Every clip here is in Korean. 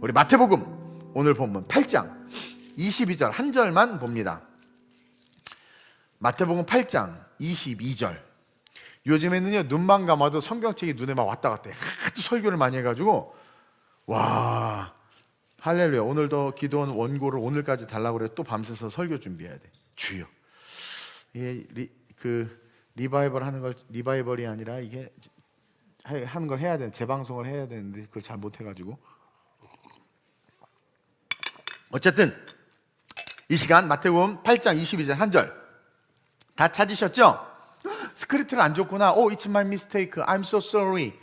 우리 마태복음 오늘 본문 8장 22절 한 절만 봅니다. 마태복음 8장 22절. 요즘에는요, 눈만 감아도 성경책이 눈에 막 왔다 갔다 해. 하도 설교를 많이 해가지고, 와, 할렐루야. 오늘도 기도원 원고를 오늘까지 달라고 그래. 또 밤새서 설교 준비해야 돼. 주여, 이게 리바이벌 하는 걸, 리바이벌이 아니라 이게 하는 걸 해야 돼. 재방송을 해야 되는데 그걸 잘 못해가지고. 어쨌든 이 시간 마태복음 8장 22절 한 절 다 찾으셨죠? 스크립트를 안 줬구나. It's my mistake. I'm so sorry.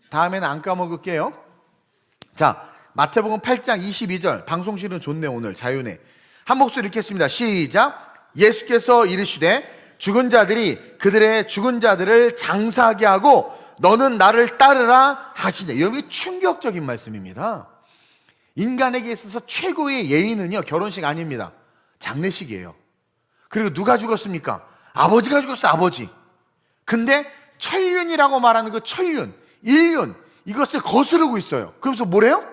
다음에는 안 까먹을게요. 자, 마태복음 8장 22절. 방송실은 좋네. 오늘 자유네. 한 목소리 읽겠습니다. 시작. 예수께서 이르시되 죽은 자들이 그들의 죽은 자들을 장사하게 하고 너는 나를 따르라 하시네. 여기 충격적인 말씀입니다. 인간에게 있어서 최고의 예의는요, 결혼식 아닙니다. 장례식이에요. 그리고 누가 죽었습니까? 아버지가 죽었어. 아버지. 근데 천륜이라고 말하는 그 천륜, 인륜, 이것을 거스르고 있어요. 그러면서 뭐래요?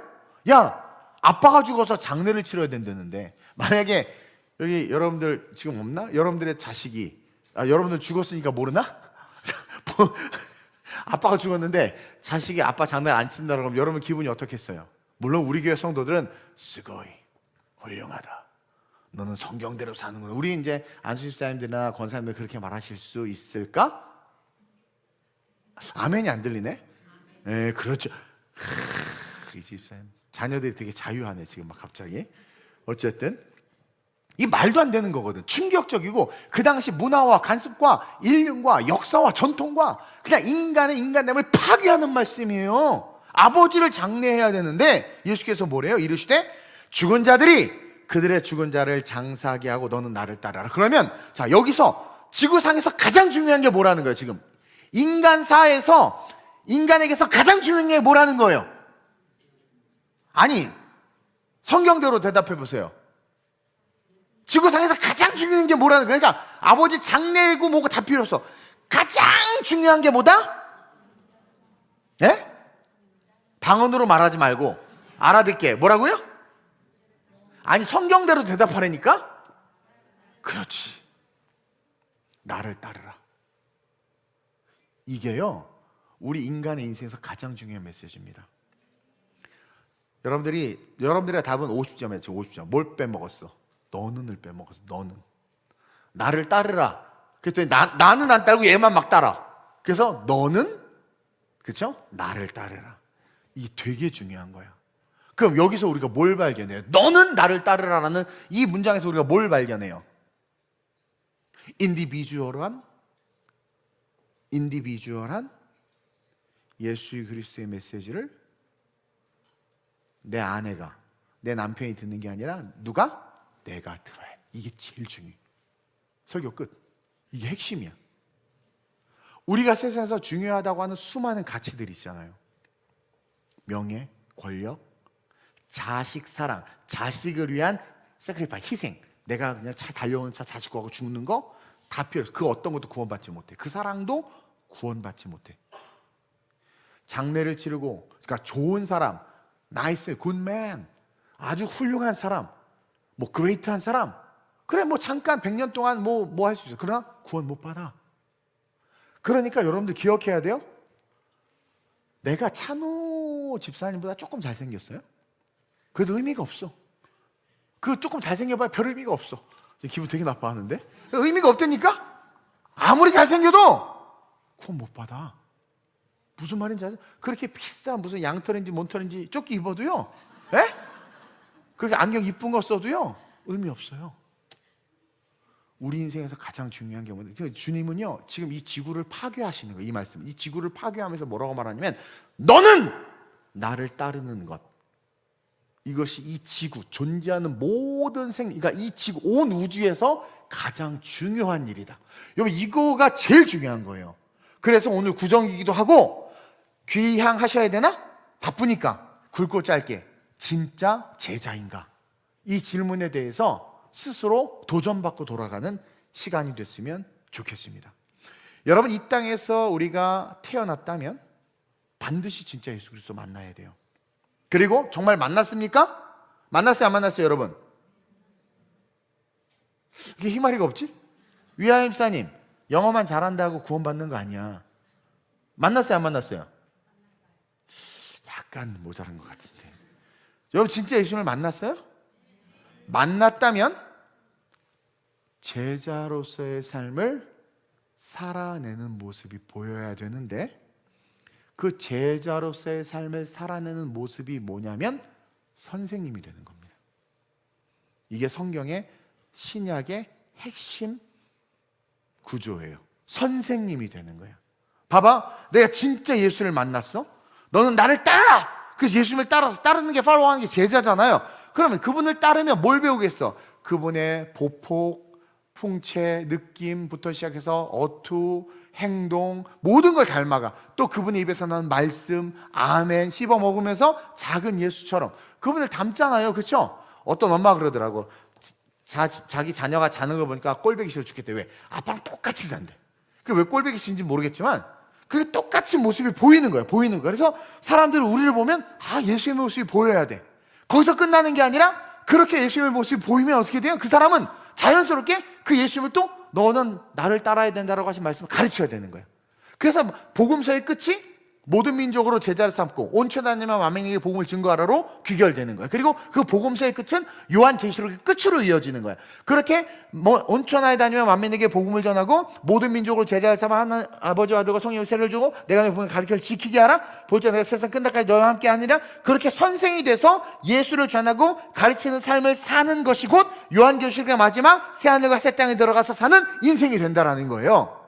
야, 아빠가 죽어서 장례를 치러야 된다는데, 만약에 여기 여러분들 지금 없나? 여러분들의 자식이, 여러분들 죽었으니까 모르나? 아빠가 죽었는데 자식이 아빠 장례를 안 친다 그러면 여러분 기분이 어떻겠어요? 물론 우리 교회 성도들은 스고이, 훌륭하다, 너는 성경대로 사는구나. 우리 이제 안수 집사님들이나 권사님들 그렇게 말하실 수 있을까? 아멘이 안 들리네? 네, 그렇죠. 이 집사님 자녀들이 되게 자유하네 지금 막 갑자기. 어쨌든 이 말도 안 되는 거거든. 충격적이고 그 당시 문화와 관습과 인륜과 역사와 전통과 그냥 인간의 인간됨을 파괴하는 말씀이에요. 아버지를 장례해야 되는데 예수께서 뭐래요? 이르시되 죽은 자들이 그들의 죽은 자를 장사하게 하고 너는 나를 따르라. 그러면 자, 여기서 지구상에서 가장 중요한 게 뭐라는 거예요? 지금 인간사에서 인간에게서 가장 중요한 게 뭐라는 거예요? 아니, 성경대로 대답해 보세요. 지구상에서 가장 중요한 게 뭐라는 거예요? 그러니까 아버지 장례고 뭐고 다 필요 없어. 가장 중요한 게 뭐다? 예? 방언으로 말하지 말고 알아듣게. 뭐라고요? 아니, 성경대로 대답하라니까? 그렇지. 나를 따르라. 이게요, 우리 인간의 인생에서 가장 중요한 메시지입니다. 여러분들의 답은 50점이에요. 50점. 뭘 빼먹었어? 너는을 빼먹었어. 너는. 나를 따르라. 그랬더니 나는 안 따르고 얘만 막 따라. 그래서 너는, 그렇죠? 나를 따르라. 이게 되게 중요한 거야. 그럼 여기서 우리가 뭘 발견해요? 너는 나를 따르라라는 이 문장에서 우리가 뭘 발견해요? 인디비주얼한 예수 그리스도의 메시지를 내 아내가, 내 남편이 듣는 게 아니라 누가? 내가 들어야 해. 이게 제일 중요해. 설교 끝. 이게 핵심이야. 우리가 세상에서 중요하다고 하는 수많은 가치들이 있잖아요. 명예, 권력, 자식 사랑, 자식을 위한 sacrifice, 희생. 내가 그냥 차 달려오는 차 자식 구하고 죽는 거 다 필요 없어. 그 어떤 것도 구원받지 못해. 그 사랑도 구원받지 못해. 장례를 치르고, 그러니까 좋은 사람, 나이스, 굿맨, 아주 훌륭한 사람, 뭐 그레이트한 사람, 그래 뭐 잠깐 100년 동안 뭐 할 수 있어. 그러나 구원 못 받아. 그러니까 여러분들 기억해야 돼요. 내가 찬호 집사님보다 조금 잘생겼어요? 그래도 의미가 없어. 그 조금 잘생겨봐야 별 의미가 없어. 기분 되게 나빠하는데? 의미가 없다니까? 아무리 잘생겨도 구원 못 받아. 무슨 말인지 아세요? 그렇게 비싼 무슨 양털인지 몬털인지 조끼 입어도요, 에? 그렇게 안경 이쁜 거 써도요, 의미 없어요. 우리 인생에서 가장 중요한 게 뭐냐면, 주님은요 지금 이 지구를 파괴하시는 거예요. 이 말씀, 이 지구를 파괴하면서 뭐라고 말하냐면, 너는 나를 따르는 것, 이것이 이 지구, 존재하는 모든 그러니까 이 지구, 온 우주에서 가장 중요한 일이다. 여러분, 이거가 제일 중요한 거예요. 그래서 오늘 구정기기도 하고, 귀향하셔야 되나? 바쁘니까 굵고 짧게, 진짜 제자인가? 이 질문에 대해서 스스로 도전받고 돌아가는 시간이 됐으면 좋겠습니다. 여러분, 이 땅에서 우리가 태어났다면 반드시 진짜 예수 그리스도 만나야 돼요. 그리고 정말 만났습니까? 만났어요, 안 만났어요, 여러분? 이게 희마리가 없지? 위하임 사님, 영어만 잘한다고 구원받는 거 아니야. 만났어요, 안 만났어요? 약간 모자란 것 같은데. 여러분 진짜 예수님을 만났어요? 만났다면 제자로서의 삶을 살아내는 모습이 보여야 되는데, 그 제자로서의 삶을 살아내는 모습이 뭐냐면 선생님이 되는 겁니다. 이게 성경의 신약의 핵심 구조예요. 선생님이 되는 거예요. 봐봐, 내가 진짜 예수를 만났어? 너는 나를 따라! 그래서 예수님을 따라서 따르는 게 팔로우하는 게 제자잖아요. 그러면 그분을 따르면 뭘 배우겠어? 그분의 보폭, 풍채, 느낌부터 시작해서 어투, 행동, 모든 걸 닮아가. 또 그분의 입에서 나는 말씀, 아멘 씹어 먹으면서 작은 예수처럼 그분을 닮잖아요. 그렇죠? 어떤 엄마가 그러더라고. 자기 자녀가 자는 거 보니까 꼴보기 싫어 죽겠대. 왜? 아빠랑 똑같이 잔대. 왜 꼴보기 싫은지 모르겠지만 그게 똑같이 모습이 보이는 거예요. 보이는 거예요. 그래서 사람들은 우리를 보면 예수님의 모습이 보여야 돼. 거기서 끝나는 게 아니라 그렇게 예수님의 모습이 보이면 어떻게 돼요? 그 사람은 자연스럽게 그 예수님을 또 너는 나를 따라야 된다라고 하신 말씀을 가르쳐야 되는 거예요. 그래서 복음서의 끝이 모든 민족으로 제자를 삼고 온 천하님과 만민에게 복음을 증거하라로 귀결되는 거예요. 그리고 그 복음서의 끝은 요한계시록의 끝으로 이어지는 거예요. 그렇게 온 천하에 다니며 만민에게 복음을 전하고 모든 민족으로 제자를 삼아 하나님 아버지와 아들과 성령의 세를 주고 내가 내 복음을 가르쳐 지키게 하라. 볼지어다 내가 세상 끝날까지 너와 함께 하니라. 그렇게 선생이 돼서 예수를 전하고 가르치는 삶을 사는 것이 곧 요한계시록의 마지막 새하늘과 새 땅에 들어가서 사는 인생이 된다라는 거예요.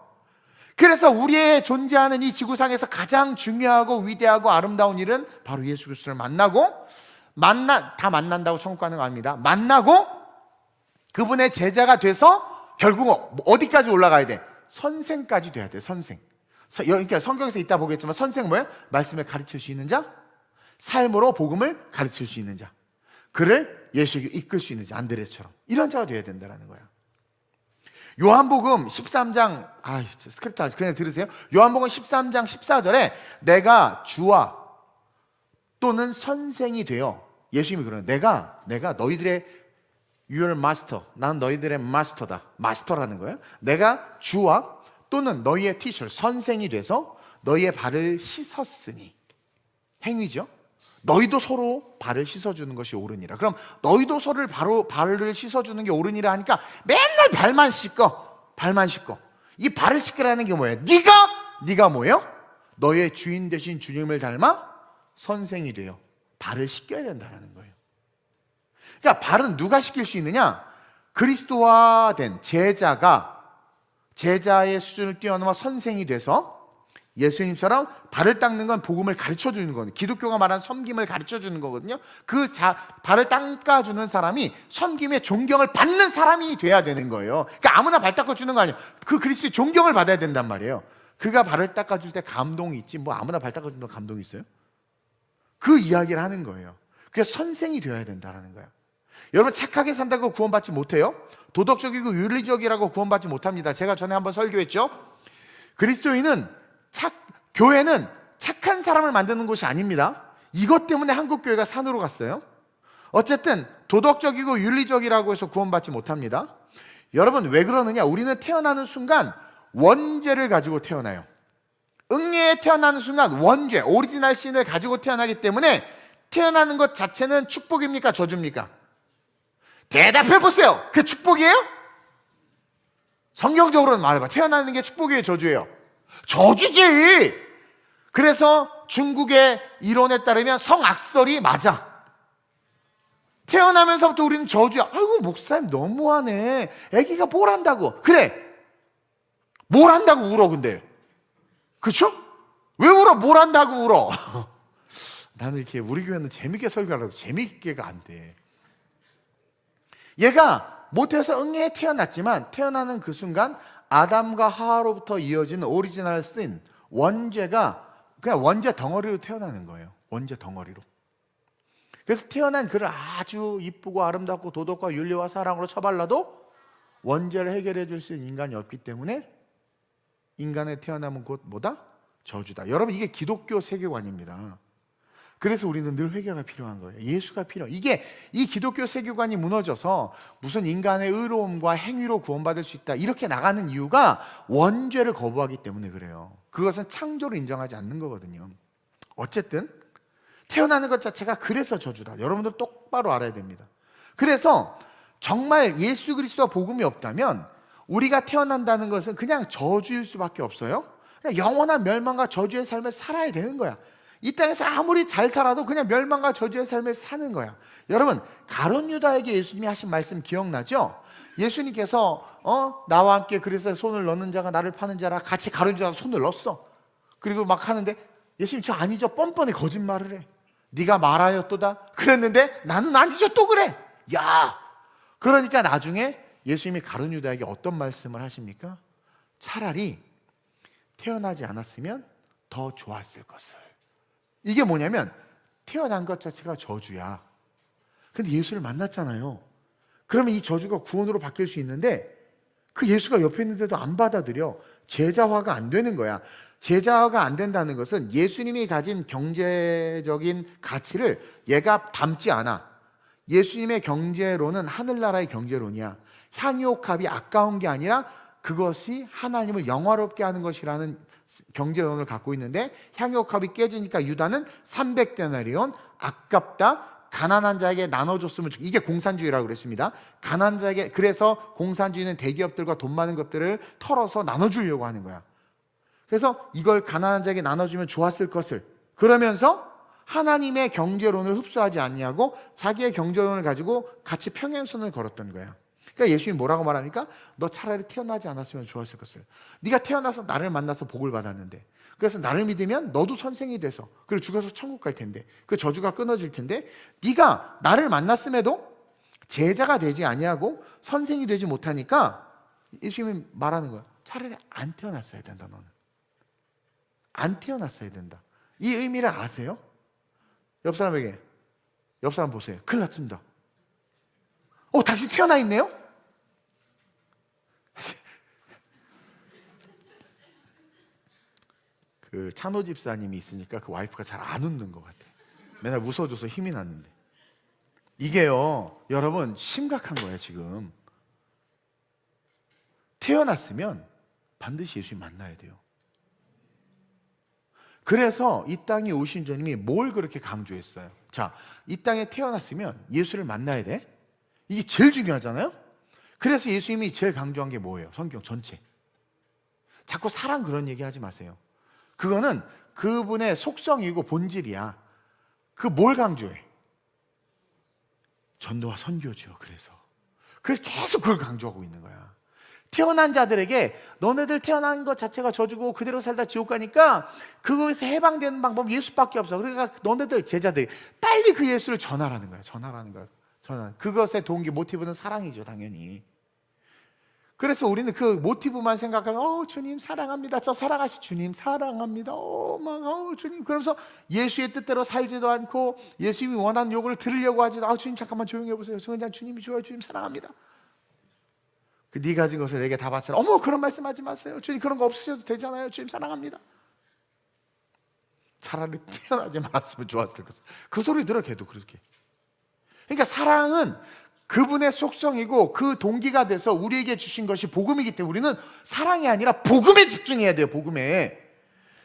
그래서 우리의 존재하는 이 지구상에서 가장 중요하고 위대하고 아름다운 일은 바로 예수 그리스도를 만나고 다 만난다고 천국 가는 거 아닙니다. 만나고 그분의 제자가 돼서 결국 어디까지 올라가야 돼? 선생까지 돼야 돼. 선생. 그러니까 성경에서 이따 보겠지만 선생 뭐예요? 말씀을 가르칠 수 있는 자, 삶으로 복음을 가르칠 수 있는 자, 그를 예수에게 이끌 수 있는 자, 안드레처럼 이런 자가 돼야 된다는 거예요. 요한복음 13장 스크립트 그냥 들으세요. 요한복음 13장 14절에 내가 주와 또는 선생이 되어, 예수님이 그러는 내가 너희들의 your master, 난 너희들의 마스터다. 마스터라는 거예요. 내가 주와 또는 너희의 티처, 선생이 돼서 너희의 발을 씻었으니, 행위죠. 너희도 서로 발을 씻어주는 것이 옳으니라. 그럼 너희도 서로 발을 씻어주는 게 옳으니라 하니까 맨날 발만 씻고 이 발을 씻으라는 게 뭐예요? 네가 뭐예요? 너의 주인 되신 주님을 닮아 선생이 되어 발을 씻겨야 된다는 거예요. 그러니까 발은 누가 씻길 수 있느냐? 그리스도화된 제자가 제자의 수준을 뛰어넘어 선생이 돼서 예수님처럼 발을 닦는 건 복음을 가르쳐주는 거거든요. 기독교가 말하는 섬김을 가르쳐주는 거거든요. 발을 닦아주는 사람이 섬김의 존경을 받는 사람이 돼야 되는 거예요. 그러니까 아무나 발 닦아주는 거 아니에요. 그 그리스도의 존경을 받아야 된단 말이에요. 그가 발을 닦아줄 때 감동이 있지 아무나 발 닦아주는 데 감동이 있어요? 그 이야기를 하는 거예요. 그래서 선생이 되어야 된다는 거예요. 여러분 착하게 산다고 구원받지 못해요. 도덕적이고 윤리적이라고 구원받지 못합니다. 제가 전에 한번 설교했죠. 교회는 착한 사람을 만드는 곳이 아닙니다. 이것 때문에 한국 교회가 산으로 갔어요. 어쨌든 도덕적이고 윤리적이라고 해서 구원받지 못합니다. 여러분 왜 그러느냐? 우리는 태어나는 순간 원죄를 가지고 태어나요. 응애에 태어나는 순간 원죄, 오리지널 신을 가지고 태어나기 때문에 태어나는 것 자체는 축복입니까? 저주입니까? 대답해 보세요. 그게 축복이에요? 성경적으로는 말해봐. 태어나는 게 축복이에요? 저주예요? 저주지. 그래서 중국의 이론에 따르면 성악설이 맞아. 태어나면서부터 우리는 저주야. 아이고 목사님 너무하네. 애기가 뭘 한다고. 그래 뭘 한다고 울어. 근데 그렇죠? 왜 울어? 뭘 한다고 울어? 나는 이렇게 우리 교회는 재밌게 설교하려고 재밌게가 안 돼. 얘가 못해서 응애에 태어났지만 태어나는 그 순간 아담과 하와로부터 이어지는 오리지널 신, 원죄가 그냥 원죄 덩어리로 태어나는 거예요. 원죄 덩어리로. 그래서 태어난 그를 아주 이쁘고 아름답고 도덕과 윤리와 사랑으로 처발라도 원죄를 해결해 줄 수 있는 인간이 없기 때문에 인간의 태어남은 곧 뭐다? 저주다. 여러분 이게 기독교 세계관입니다. 그래서 우리는 늘 회개가 필요한 거예요. 예수가 필요해요. 이게 이 기독교 세계관이 무너져서 무슨 인간의 의로움과 행위로 구원받을 수 있다 이렇게 나가는 이유가 원죄를 거부하기 때문에 그래요. 그것은 창조를 인정하지 않는 거거든요. 어쨌든 태어나는 것 자체가 그래서 저주다. 여러분들 똑바로 알아야 됩니다. 그래서 정말 예수 그리스도와 복음이 없다면 우리가 태어난다는 것은 그냥 저주일 수밖에 없어요. 그냥 영원한 멸망과 저주의 삶을 살아야 되는 거야. 이 땅에서 아무리 잘 살아도 그냥 멸망과 저주의 삶을 사는 거야. 여러분, 가룟 유다에게 예수님이 하신 말씀 기억나죠? 예수님께서 나와 함께 그래서 손을 넣는 자가 나를 파는 자라 같이 가룟 유다가 손을 넣었어. 그리고 막 하는데 예수님 저 아니죠. 뻔뻔히 거짓말을 해. 네가 말하였도다 그랬는데 나는 아니죠 또 그래. 야, 그러니까 나중에 예수님이 가룟 유다에게 어떤 말씀을 하십니까? 차라리 태어나지 않았으면 더 좋았을 것을. 이게 뭐냐면 태어난 것 자체가 저주야. 근데 예수를 만났잖아요. 그러면 이 저주가 구원으로 바뀔 수 있는데 그 예수가 옆에 있는데도 안 받아들여. 제자화가 안 되는 거야. 제자화가 안 된다는 것은 예수님이 가진 경제적인 가치를 얘가 담지 않아. 예수님의 경제론은 하늘나라의 경제론이야. 향유옥합이 아까운 게 아니라 그것이 하나님을 영화롭게 하는 것이라는 경제론을 갖고 있는데 향유옥합이 깨지니까 유다는 300데나리온 아깝다. 가난한 자에게 나눠줬으면 좋겠다. 이게 공산주의라고 그랬습니다. 가난한 자에게. 그래서 공산주의는 대기업들과 돈 많은 것들을 털어서 나눠주려고 하는 거야. 그래서 이걸 가난한 자에게 나눠주면 좋았을 것을 그러면서 하나님의 경제론을 흡수하지 않냐고 자기의 경제론을 가지고 같이 평행선을 걸었던 거야. 그러니까 예수님이 뭐라고 말합니까? 너 차라리 태어나지 않았으면 좋았을 것을. 네가 태어나서 나를 만나서 복을 받았는데 그래서 나를 믿으면 너도 선생이 돼서 그리고 죽어서 천국 갈 텐데 그 저주가 끊어질 텐데 네가 나를 만났음에도 제자가 되지 아니하고 선생이 되지 못하니까 예수님이 말하는 거야. 차라리 안 태어났어야 된다. 너는 안 태어났어야 된다. 이 의미를 아세요? 옆 사람 보세요. 큰일 났습니다. 다시 태어나 있네요? 그 찬호 집사님이 있으니까 그 와이프가 잘 안 웃는 것 같아. 맨날 웃어줘서 힘이 났는데. 이게요, 여러분 심각한 거예요. 지금 태어났으면 반드시 예수님 만나야 돼요. 그래서 이 땅에 오신 주님이 뭘 그렇게 강조했어요? 자, 이 땅에 태어났으면 예수를 만나야 돼. 이게 제일 중요하잖아요. 그래서 예수님이 제일 강조한 게 뭐예요? 성경 전체. 자꾸 사랑 그런 얘기 하지 마세요. 그거는 그분의 속성이고 본질이야. 그 뭘 강조해? 전도와 선교죠. 그래서 계속 그걸 강조하고 있는 거야. 태어난 자들에게 너네들 태어난 것 자체가 저주고 그대로 살다 지옥 가니까 그거에서 해방되는 방법 예수밖에 없어. 그러니까 너네들 제자들이 빨리 그 예수를 전하라는 거야. 전하라는 거야. 그것의 동기 모티브는 사랑이죠. 당연히. 그래서 우리는 그 모티브만 생각하면 주님 사랑합니다. 저 사랑하시 주님 사랑합니다. 주님. 그러면서 예수의 뜻대로 살지도 않고 예수님이 원하는 요구를 들으려고 하지도 주님 잠깐만 조용히 해보세요. 저 그냥 주님이 좋아요. 주님 사랑합니다. 네 가진 것을 내게 다 바쳐라. 그런 말씀하지 마세요. 주님 그런 거 없으셔도 되잖아요. 주님 사랑합니다. 차라리 태어나지 말았으면 좋았을 것을. 그 소리 들어 걔도 그렇게. 그러니까 사랑은 그분의 속성이고 그 동기가 돼서 우리에게 주신 것이 복음이기 때문에 우리는 사랑이 아니라 복음에 집중해야 돼요. 복음에.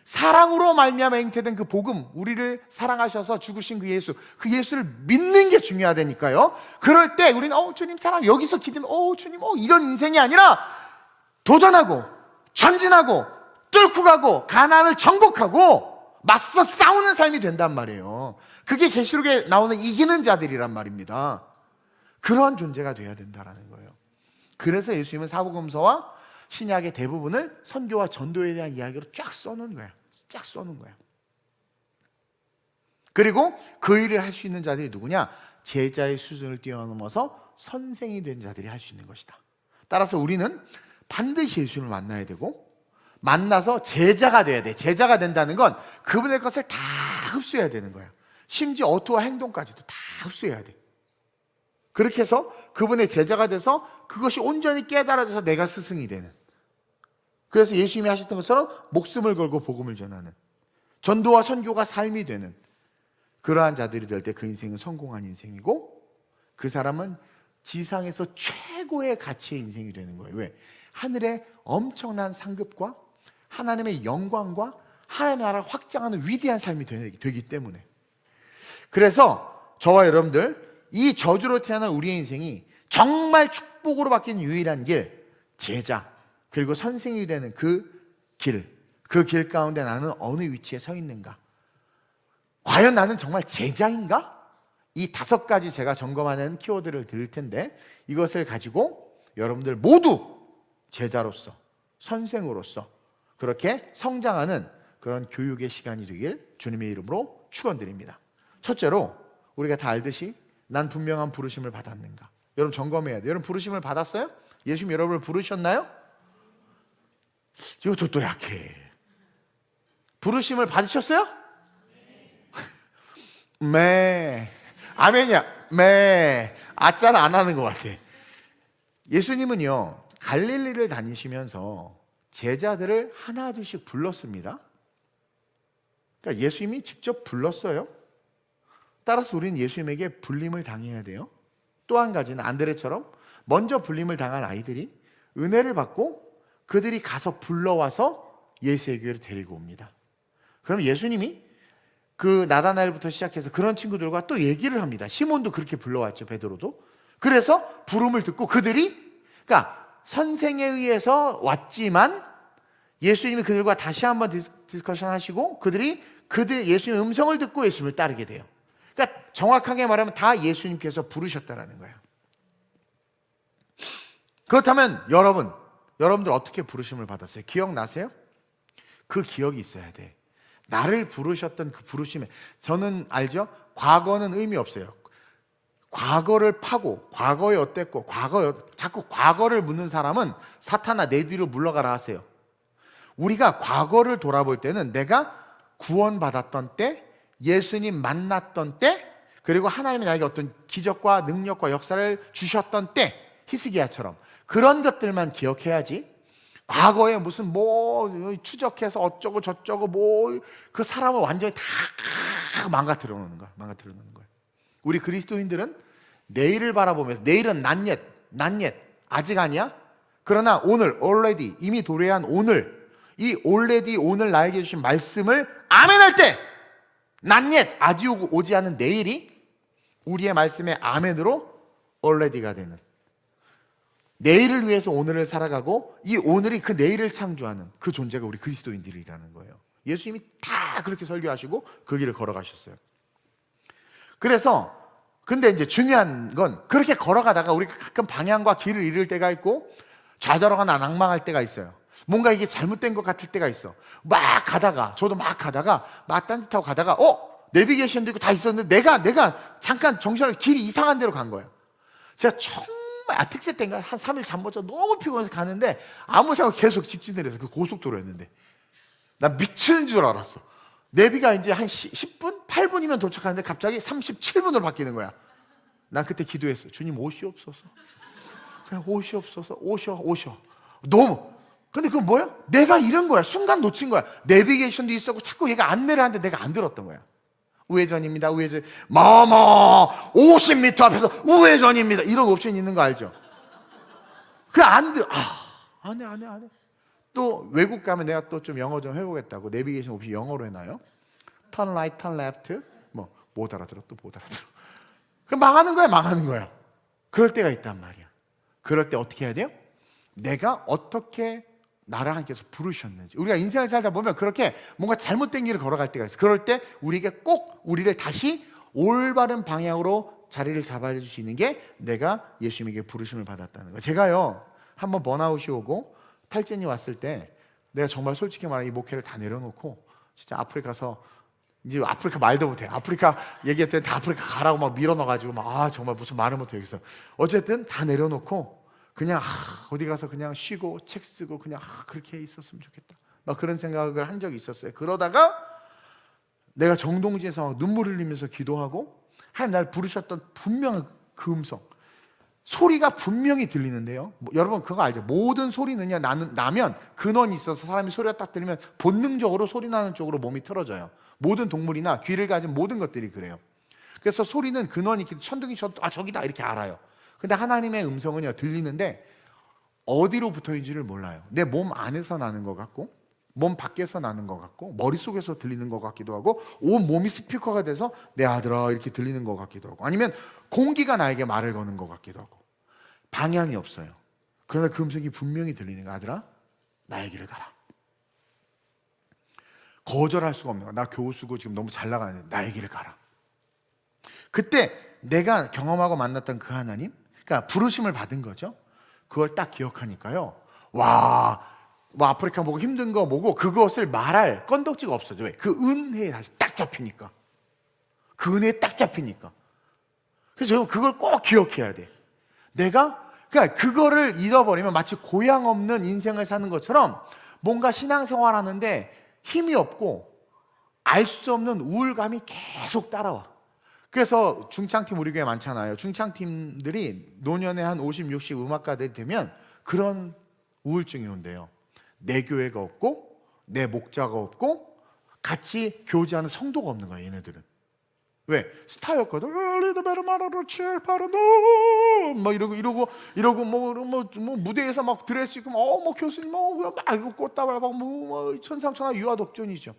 사랑으로 말미암아 잉태된 그 복음, 우리를 사랑하셔서 죽으신 그 예수를 믿는 게 중요하다니까요. 그럴 때 우리는 주님 사랑, 여기서 기도면 주님 이런 인생이 아니라 도전하고 전진하고 뚫고 가고 가난을 정복하고 맞서 싸우는 삶이 된단 말이에요. 그게 계시록에 나오는 이기는 자들이란 말입니다. 그런 존재가 돼야 된다는 거예요. 그래서 예수님은 사복음서와 신약의 대부분을 선교와 전도에 대한 이야기로 쫙 써놓은 거야. 쫙 써놓은 거야. 그리고 그 일을 할 수 있는 자들이 누구냐? 제자의 수준을 뛰어넘어서 선생이 된 자들이 할 수 있는 것이다. 따라서 우리는 반드시 예수님을 만나야 되고 만나서 제자가 돼야 돼. 제자가 된다는 건 그분의 것을 다 흡수해야 되는 거야. 심지어 어투와 행동까지도 다 흡수해야 돼. 그렇게 해서 그분의 제자가 돼서 그것이 온전히 깨달아져서 내가 스승이 되는. 그래서 예수님이 하셨던 것처럼 목숨을 걸고 복음을 전하는, 전도와 선교가 삶이 되는 그러한 자들이 될 때 그 인생은 성공한 인생이고, 그 사람은 지상에서 최고의 가치의 인생이 되는 거예요. 왜? 하늘의 엄청난 상급과 하나님의 영광과 하나님의 나라를 확장하는 위대한 삶이 되기 때문에. 그래서 저와 여러분들, 이 저주로 태어난 우리의 인생이 정말 축복으로 바뀌는 유일한 길, 제자 그리고 선생이 되는 그 길 가운데 나는 어느 위치에 서 있는가? 과연 나는 정말 제자인가? 이 5가지 제가 점검하는 키워드를 드릴 텐데, 이것을 가지고 여러분들 모두 제자로서, 선생으로서 그렇게 성장하는 그런 교육의 시간이 되길 주님의 이름으로 축원드립니다. 첫째로, 우리가 다 알듯이 난 분명한 부르심을 받았는가? 여러분 점검해야 돼요. 여러분 부르심을 받았어요? 예수님 여러분을 부르셨나요? 이것도 또 약해. 부르심을 받으셨어요? 매 아멘이야. 매 아짜는 안 하는 것 같아. 예수님은요 갈릴리를 다니시면서 제자들을 하나둘씩 불렀습니다. 그러니까 예수님이 직접 불렀어요. 따라서 우리는 예수님에게 불림을 당해야 돼요. 또 한 가지는 안드레처럼 먼저 불림을 당한 아이들이 은혜를 받고 그들이 가서 불러와서 예수의 교회를 데리고 옵니다. 그럼 예수님이 그 나다나엘부터 시작해서 그런 친구들과 또 얘기를 합니다. 시몬도 그렇게 불러왔죠, 베드로도. 그래서 부름을 듣고 그들이, 그러니까 선생에 의해서 왔지만 예수님이 그들과 다시 한번 디스커션 하시고 그들 예수님의 음성을 듣고 예수님을 따르게 돼요. 그러니까 정확하게 말하면 다 예수님께서 부르셨다라는 거예요. 그렇다면 여러분들 어떻게 부르심을 받았어요? 기억나세요? 그 기억이 있어야 돼. 나를 부르셨던 그 부르심에, 저는 알죠? 과거는 의미 없어요. 과거를 파고 과거에 어땠고 자꾸 과거를 묻는 사람은 사탄아 내 뒤로 물러가라 하세요. 우리가 과거를 돌아볼 때는 내가 구원받았던 때, 예수님 만났던 때, 그리고 하나님이 나에게 어떤 기적과 능력과 역사를 주셨던 때, 히스기야처럼 그런 것들만 기억해야지, 과거에 무슨 추적해서 어쩌고 저쩌고 그 사람을 완전히 다 망가뜨려 놓는 거야. 우리 그리스도인들은 내일을 바라보면서, 내일은 not yet, 아직 아니야? 그러나 오늘, already, 이미 도래한 오늘, 이 already 오늘 나에게 주신 말씀을 아멘할 때, not yet, 아직 오지 않은 내일이 우리의 말씀의 아멘으로 already가 되는, 내일을 위해서 오늘을 살아가고 이 오늘이 그 내일을 창조하는 그 존재가 우리 그리스도인들이라는 거예요. 예수님이 다 그렇게 설교하시고 그 길을 걸어가셨어요. 그래서 근데 이제 중요한 건, 그렇게 걸어가다가 우리가 가끔 방향과 길을 잃을 때가 있고 좌절하거나 낭망할 때가 있어요. 뭔가 이게 잘못된 것 같을 때가 있어. 저도 막 가다가 딴짓하고 가다가 내비게이션도 있고 다 있었는데 내가 잠깐 정신을, 길이 이상한 데로 간 거예요. 제가 정말 특세 때인가 한 3일 잠 못 자고 너무 피곤해서 가는데 아무 생각 없이 계속 직진을 해서 그 고속도로였는데 나 미치는 줄 알았어. 내비가 이제 한 10분? 8분이면 도착하는데 갑자기 37분으로 바뀌는 거야. 난 그때 기도했어. 주님 오시옵소서. 그냥 오시옵소서. 오셔. 너무. 근데 그건 뭐야? 내가 이런 거야. 순간 놓친 거야. 내비게이션도 있었고 자꾸 얘가 안내를 하는데 내가 안 들었던 거야. 우회전입니다. 50m 앞에서 우회전입니다. 이런 옵션이 있는 거 알죠? 안 돼. 안 해. 또 외국 가면 내가 또 좀 영어 좀 해보겠다고 내비게이션 없이 영어로 해놔요. turn right, turn left. 못 알아들어. 그럼 망하는 거야. 그럴 때가 있단 말이야. 그럴 때 어떻게 해야 돼요? 내가 어떻게 나를 하나님께서 부르셨는지. 우리가 인생을 살다 보면 그렇게 뭔가 잘못된 길을 걸어갈 때가 있어요. 그럴 때 우리에게 꼭 우리를 다시 올바른 방향으로 자리를 잡아줄 수 있는 게 내가 예수님에게 부르심을 받았다는 거예요. 제가요 한번 번아웃이 오고 탈진이 왔을 때 내가 정말 솔직히 말하면 이 목회를 다 내려놓고 진짜 아프리카 가서, 이제 아프리카 말도 못해. 아프리카 얘기했더니 다 아프리카 가라고 막 밀어넣어가지고 정말 무슨 말을 못해 여기서. 어쨌든 다 내려놓고 그냥 어디 가서 그냥 쉬고 책 쓰고 그냥 그렇게 있었으면 좋겠다, 막 그런 생각을 한 적이 있었어요. 그러다가 내가 정동진에서 막 눈물 흘리면서 기도하고 하나님 날 부르셨던 분명한 그 음성, 소리가 분명히 들리는데요. 여러분 그거 알죠? 모든 소리는요 나면 근원이 있어서 사람이 소리가 딱 들리면 본능적으로 소리 나는 쪽으로 몸이 틀어져요. 모든 동물이나 귀를 가진 모든 것들이 그래요. 그래서 소리는 근원이 있기 때문에 천둥이 쳐도 저기다 이렇게 알아요. 근데 하나님의 음성은요, 들리는데 어디로부터인지를 몰라요. 내 몸 안에서 나는 것 같고, 몸 밖에서 나는 것 같고, 머릿속에서 들리는 것 같기도 하고, 온 몸이 스피커가 돼서 내 아들아 이렇게 들리는 것 같기도 하고, 아니면 공기가 나에게 말을 거는 것 같기도 하고, 방향이 없어요. 그러나 그 음성이 분명히 들리는 거야. 아들아, 나의 길을 가라. 거절할 수가 없는 거야. 나 교수고 지금 너무 잘 나가는데 나의 길을 가라. 그때 내가 경험하고 만났던 그 하나님, 그러니까 부르심을 받은 거죠. 그걸 딱 기억하니까요, 와, 뭐 아프리카 보고 힘든 거 뭐고 그것을 말할 건덕지가 없어져. 왜? 그 은혜에 다시 딱 잡히니까. 그 은혜에 딱 잡히니까. 그래서 여러분 그걸 꼭 기억해야 돼. 내가 그러니까 그거를 잃어버리면 마치 고향 없는 인생을 사는 것처럼 뭔가 신앙생활 하는데 힘이 없고 알 수 없는 우울감이 계속 따라와. 그래서 중창팀 우리 교회 많잖아요. 중창팀들이 노년에 한 50, 60 음악가들이 되면 그런 우울증이 온대요. 내 교회가 없고 내 목자가 없고 같이 교제하는 성도가 없는 거야, 얘네들은. 왜? 스타였거든. 막 이러고 뭐 무대에서 막 드레스 입고 뭐 교수님 막 꽃다발 뭐 천상천하 유아 독존이죠.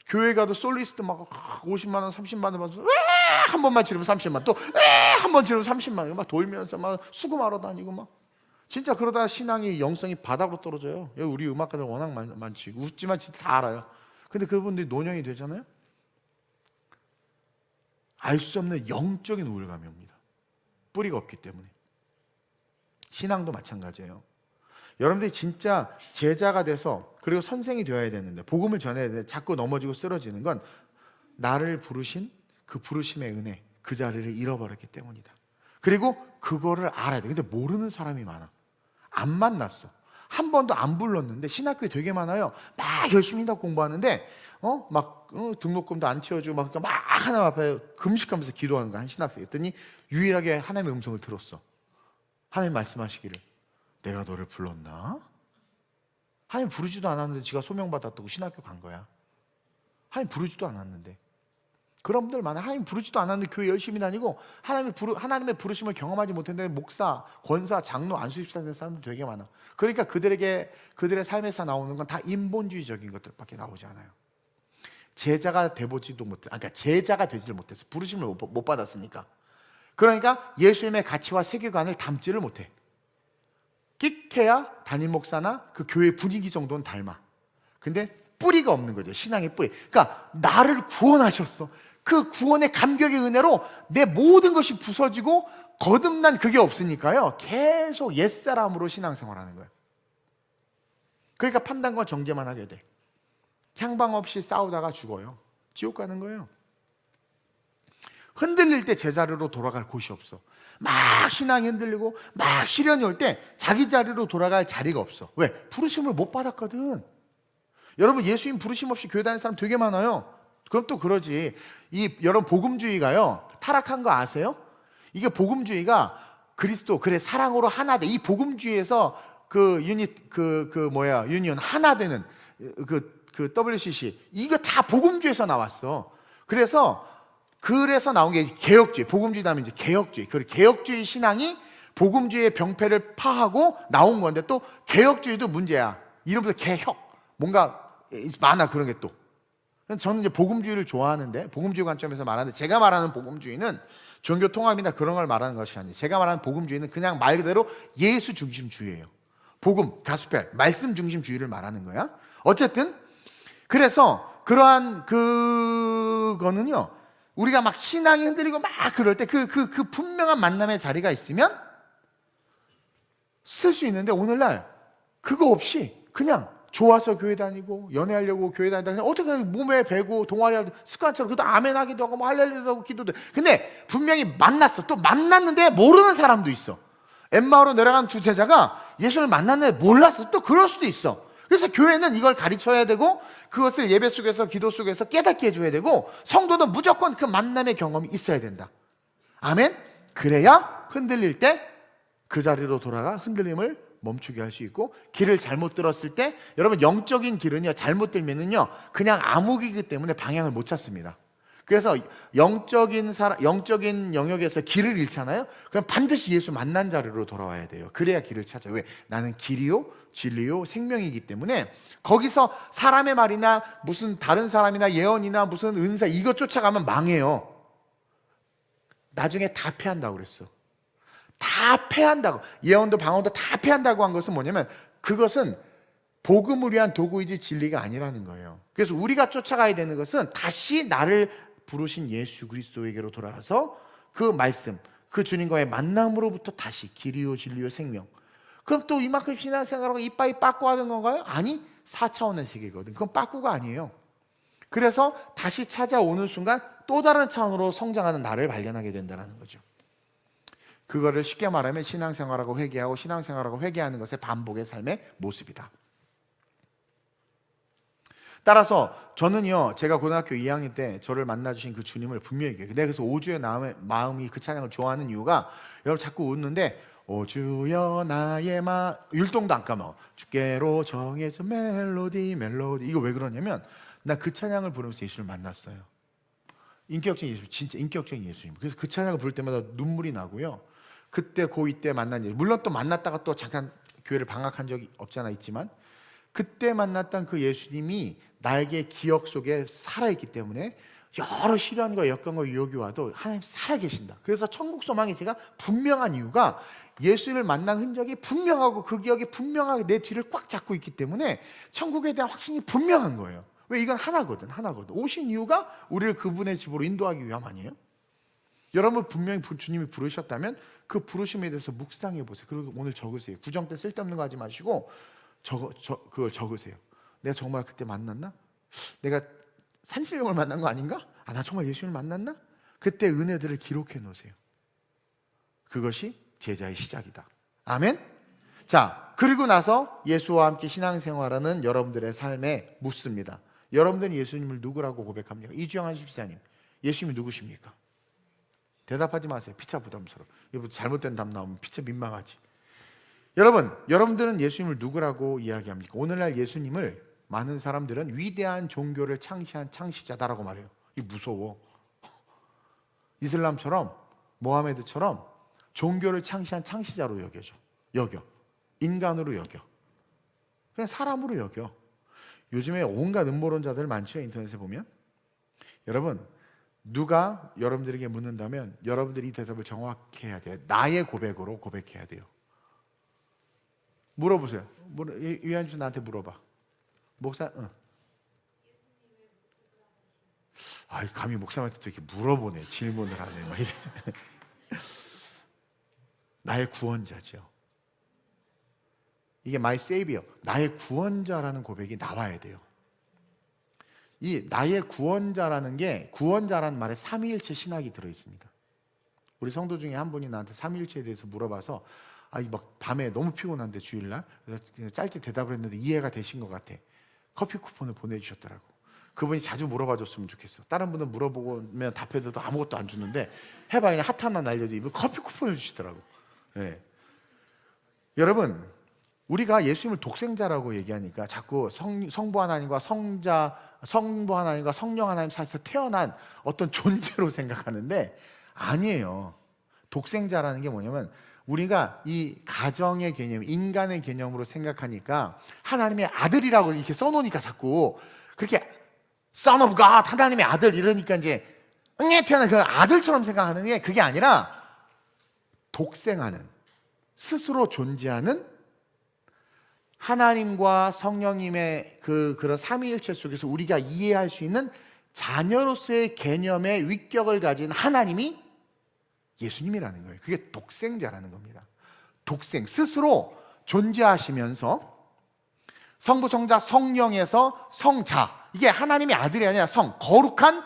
교회 가도 솔리스트 막 50만 원, 30만 원 받아서 한 번만 치르면 30만, 또 한 번 치르면 30만 원 막 돌면서 막 수금하러 다니고 막 진짜 그러다 신앙이 영성이 바닥으로 떨어져요. 여기 우리 음악가들 워낙 많지. 웃지만 진짜 다 알아요. 근데 그분들이 노년이 되잖아요. 알 수 없는 영적인 우울감이 옵니다. 뿌리가 없기 때문에. 신앙도 마찬가지예요. 여러분들이 진짜 제자가 돼서 그리고 선생이 되어야 되는데 복음을 전해야 되는데 자꾸 넘어지고 쓰러지는 건 나를 부르신 그 부르심의 은혜, 그 자리를 잃어버렸기 때문이다. 그리고 그거를 알아야 돼. 근데 모르는 사람이 많아. 안 만났어. 한 번도 안 불렀는데 신학교에 되게 많아요. 막 열심히 신학 공부하는데 등록금도 안 채워주고 막 하나님 앞에 금식하면서 기도하는 거야. 한 신학생. 했더니 유일하게 하나님의 음성을 들었어. 하나님 말씀하시기를 내가 너를 불렀나? 하나님 부르지도 않았는데 지가 소명받았다고 신학교 간 거야. 하나님 부르지도 않았는데. 그런 분들 많아. 하나님 부르지도 않았는데 교회 열심히 다니고 하나님의 부르심을 경험하지 못했는데 목사, 권사, 장로, 안수집사 된 사람들 되게 많아. 그러니까 그들의 삶에서 나오는 건 다 인본주의적인 것들밖에 나오지 않아요. 제자가 돼보지도 못해. 그러니까 제자가 되지를 못해서 부르심을 못 받았으니까. 그러니까 예수님의 가치와 세계관을 담지를 못해. 끽해야 담임 목사나 그 교회 분위기 정도는 닮아. 근데 뿌리가 없는 거죠. 신앙의 뿌리. 그러니까 나를 구원하셨어. 그 구원의 감격의 은혜로 내 모든 것이 부서지고 거듭난 그게 없으니까요. 계속 옛사람으로 신앙생활하는 거예요. 그러니까 판단과 정죄만 하게 돼. 향방 없이 싸우다가 죽어요. 지옥 가는 거예요. 흔들릴 때 제자리로 돌아갈 곳이 없어. 막 신앙이 흔들리고 막 시련이 올 때 자기 자리로 돌아갈 자리가 없어. 왜? 부르심을 못 받았거든. 여러분 예수님 부르심 없이 교회 다니는 사람 되게 많아요. 그럼 또 그러지. 여러분 복음주의가요 타락한 거 아세요? 이게 복음주의가 그리스도 그래 사랑으로 하나 돼. 이 복음주의에서 유니온 하나 되는 그 WCC 이거 다 복음주의에서 나왔어. 그래서 나온 게 개혁주의, 복음주의 다음에 이제 개혁주의. 그 개혁주의 신앙이 복음주의의 병폐를 파하고 나온 건데 또 개혁주의도 문제야. 이름부터 개혁. 뭔가 많아 그런 게 또. 저는 이제 복음주의를 좋아하는데 복음주의 관점에서 말하는데 제가 말하는 복음주의는 종교 통합이나 그런 걸 말하는 것이 아니에요. 제가 말하는 복음주의는 그냥 말 그대로 예수 중심주의예요. 복음, 가스펠, 말씀 중심주의를 말하는 거야. 어쨌든 그래서 그러한 그거는요. 우리가 막 신앙이 흔들리고 막 그럴 때 그 분명한 만남의 자리가 있으면 쓸 수 있는데 오늘날 그거 없이 그냥 좋아서 교회 다니고 연애하려고 교회 다니다 어떻게 몸에 배고 동아리 하고 습관처럼 그것도 아멘 하기도 하고 뭐 할렐루야도 하고 기도도 해. 근데 분명히 만났어. 또 만났는데 모르는 사람도 있어. 엠마오로 내려간 두 제자가 예수를 만났는데 몰랐어. 또 그럴 수도 있어. 그래서 교회는 이걸 가르쳐야 되고 그것을 예배 속에서 기도 속에서 깨닫게 해줘야 되고 성도는 무조건 그 만남의 경험이 있어야 된다. 아멘? 그래야 흔들릴 때 그 자리로 돌아가 흔들림을 멈추게 할 수 있고, 길을 잘못 들었을 때, 여러분 영적인 길은요, 잘못 들면은요 그냥 암흑이기 때문에 방향을 못 찾습니다. 그래서 영적인 영역에서 길을 잃잖아요. 그럼 반드시 예수 만난 자리로 돌아와야 돼요. 그래야 길을 찾아요. 왜? 나는 길이요 진리요 생명이기 때문에 거기서 사람의 말이나 무슨 다른 사람이나 예언이나 무슨 은사 이것 쫓아가면 망해요. 나중에 다 패한다고 그랬어. 다 패한다고. 예언도 방언도 다 패한다고 한 것은 뭐냐면, 그것은 복음을 위한 도구이지 진리가 아니라는 거예요. 그래서 우리가 쫓아가야 되는 것은 다시 나를 부르신 예수 그리스도에게로 돌아와서 그 말씀, 그 주님과의 만남으로부터 다시 길이요 진리요 생명. 그럼 또 이만큼 신앙생활하고 이빠이 빠꾸 하는 건가요? 아니, 4차원의 세계거든. 그건 빠꾸가 아니에요. 그래서 다시 찾아오는 순간 또 다른 차원으로 성장하는 나를 발견하게 된다는 거죠. 그거를 쉽게 말하면 신앙생활하고 회개하고 신앙생활하고 회개하는 것의 반복의 삶의 모습이다. 따라서 저는요, 제가 고등학교 2학년 때 저를 만나주신 그 주님을 분명히 얘기해요. 내가 그래서 오주여 마음이 그 찬양을 좋아하는 이유가, 여러분 자꾸 웃는데, 오주여 나의 율동도 안 까먹어. 주께로 정해져 멜로디 이거 왜 그러냐면, 나 그 찬양을 부르면서 예수를 만났어요. 인격적인 예수, 진짜 인격적인 예수님. 그래서 그 찬양을 부를 때마다 눈물이 나고요. 그때 고2 때 만난 예수, 물론 또 만났다가 또 잠깐 교회를 방학한 적이 없잖아 있지만, 그때 만났던 그 예수님이 나에게 기억 속에 살아있기 때문에 여러 시련과 역경과 유혹이 와도 하나님 살아계신다. 그래서 천국 소망이 제가 분명한 이유가, 예수를 만난 흔적이 분명하고 그 기억이 분명하게 내 뒤를 꽉 잡고 있기 때문에 천국에 대한 확신이 분명한 거예요. 왜? 이건 하나거든. 오신 이유가 우리를 그분의 집으로 인도하기 위함 아니에요? 여러분 분명히 주님이 부르셨다면 그 부르심에 대해서 묵상해 보세요. 그리고 오늘 적으세요. 구정 때 쓸데없는 거 하지 마시고 그걸 적으세요. 내가 정말 그때 만났나? 내가 산신령을 만난 거 아닌가? 나 정말 예수님을 만났나? 그때 은혜들을 기록해 놓으세요. 그것이 제자의 시작이다. 아멘? 자, 그리고 나서 예수와 함께 신앙생활하는 여러분들의 삶에 묻습니다. 여러분들은 예수님을 누구라고 고백합니까? 이주영한 집사님, 예수님이 누구십니까? 대답하지 마세요. 피차 부담스러워. 여러분 잘못된 답 나오면 피차 민망하지. 여러분들은 예수님을 누구라고 이야기합니까? 오늘날 예수님을 많은 사람들은 위대한 종교를 창시한 창시자다라고 말해요. 이 무서워. 이슬람처럼 모하메드처럼 종교를 창시한 창시자로 여겨. 인간으로 여겨. 그냥 사람으로 여겨. 요즘에 온갖 음모론자들 많죠. 인터넷에 보면. 여러분, 누가 여러분들에게 묻는다면 여러분들이 이 대답을 정확히 해야 돼요. 나의 고백으로 고백해야 돼요. 물어보세요. 위안님 나한테 물어봐. 목사, 감히 목사한테 또 이렇게 물어보네. 질문을 하네. 막 이래. 나의 구원자죠. 이게 my savior, 나의 구원자라는 고백이 나와야 돼요. 이 나의 구원자라는 게, 구원자라는 말에 삼위일체 신학이 들어있습니다. 우리 성도 중에 한 분이 나한테 삼위일체에 대해서 물어봐서, 막 밤에 너무 피곤한데 주일날, 그래서 짧게 대답을 했는데 이해가 되신 것 같아. 커피 쿠폰을 보내주셨더라고. 그분이 자주 물어봐 줬으면 좋겠어. 다른 분은 물어보면 답해도 아무것도 안 주는데, 해봐 그냥 핫 하나 날려주면 커피 쿠폰을 주시더라고. 네. 여러분, 우리가 예수님을 독생자라고 얘기하니까 자꾸 성부 하나님과 성부 하나님과 성령 하나님 사이에서 태어난 어떤 존재로 생각하는데 아니에요. 독생자라는 게 뭐냐면, 우리가 이 가정의 개념, 인간의 개념으로 생각하니까 하나님의 아들이라고 이렇게 써놓으니까 자꾸 그렇게 Son of God, 하나님의 아들 이러니까 이제 태어난 그 아들처럼 생각하는 게 그게 아니라 독생하는, 스스로 존재하는 하나님과 성령님의 그런 삼위일체 속에서 우리가 이해할 수 있는 자녀로서의 개념의 위격을 가진 하나님이 예수님이라는 거예요. 그게 독생자라는 겁니다. 독생, 스스로 존재하시면서 성부, 성자, 성령에서 성자, 이게 하나님의 아들이 아니라 거룩한,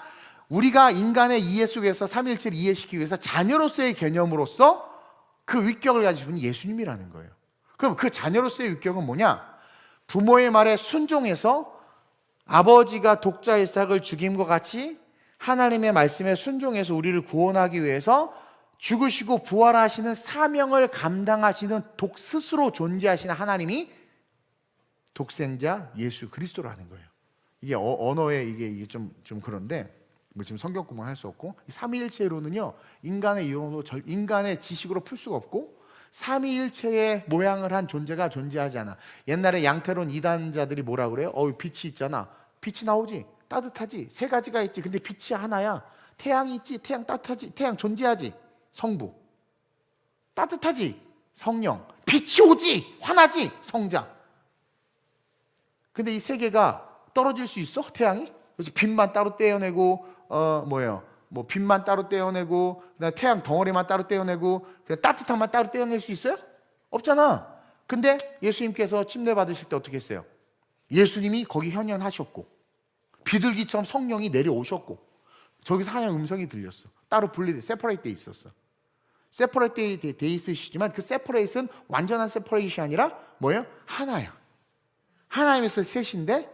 우리가 인간의 이해 속에서 삼위일체를 이해시키기 위해서 자녀로서의 개념으로서 그 위격을 가지신 분이 예수님이라는 거예요. 그럼 그 자녀로서의 위격은 뭐냐? 부모의 말에 순종해서 아버지가 독자 이삭을 죽임과 같이 하나님의 말씀에 순종해서 우리를 구원하기 위해서 죽으시고 부활하시는 사명을 감당하시는 스스로 존재하시는 하나님이 독생자 예수 그리스도라는 거예요. 이게 언어에 이게 좀 그런데 뭐 지금 성경 구멍 할 수 없고, 삼위일체로는요 인간의 이론으로 인간의 지식으로 풀 수가 없고, 삼위일체의 모양을 한 존재가 존재하지 않아. 옛날에 양태론 이단자들이 뭐라 그래요? 빛이 있잖아. 빛이 나오지, 따뜻하지, 세 가지가 있지. 근데 빛이 하나야. 태양이 있지, 태양 따뜻하지, 태양 존재하지, 성부. 따뜻하지, 성령. 빛이 오지, 환하지, 성자. 근데 이 세 개가 떨어질 수 있어? 태양이? 그래서 빛만 따로 떼어내고 뭐 빛만 따로 떼어내고 그다음에 태양 덩어리만 따로 떼어내고 그냥 따뜻함만 따로 떼어낼 수 있어요? 없잖아. 근데 예수님께서 침례 받으실 때 어떻게 했어요? 예수님이 거기 현현하셨고 비둘기처럼 성령이 내려오셨고 저기서 하나의 음성이 들렸어. 따로 분리돼, 세퍼레이트 돼 있었어. 세퍼레이트 돼 있으시지만 그 세퍼레이트는 완전한 세퍼레이트이 아니라 뭐예요? 하나야. 하나님에서 셋인데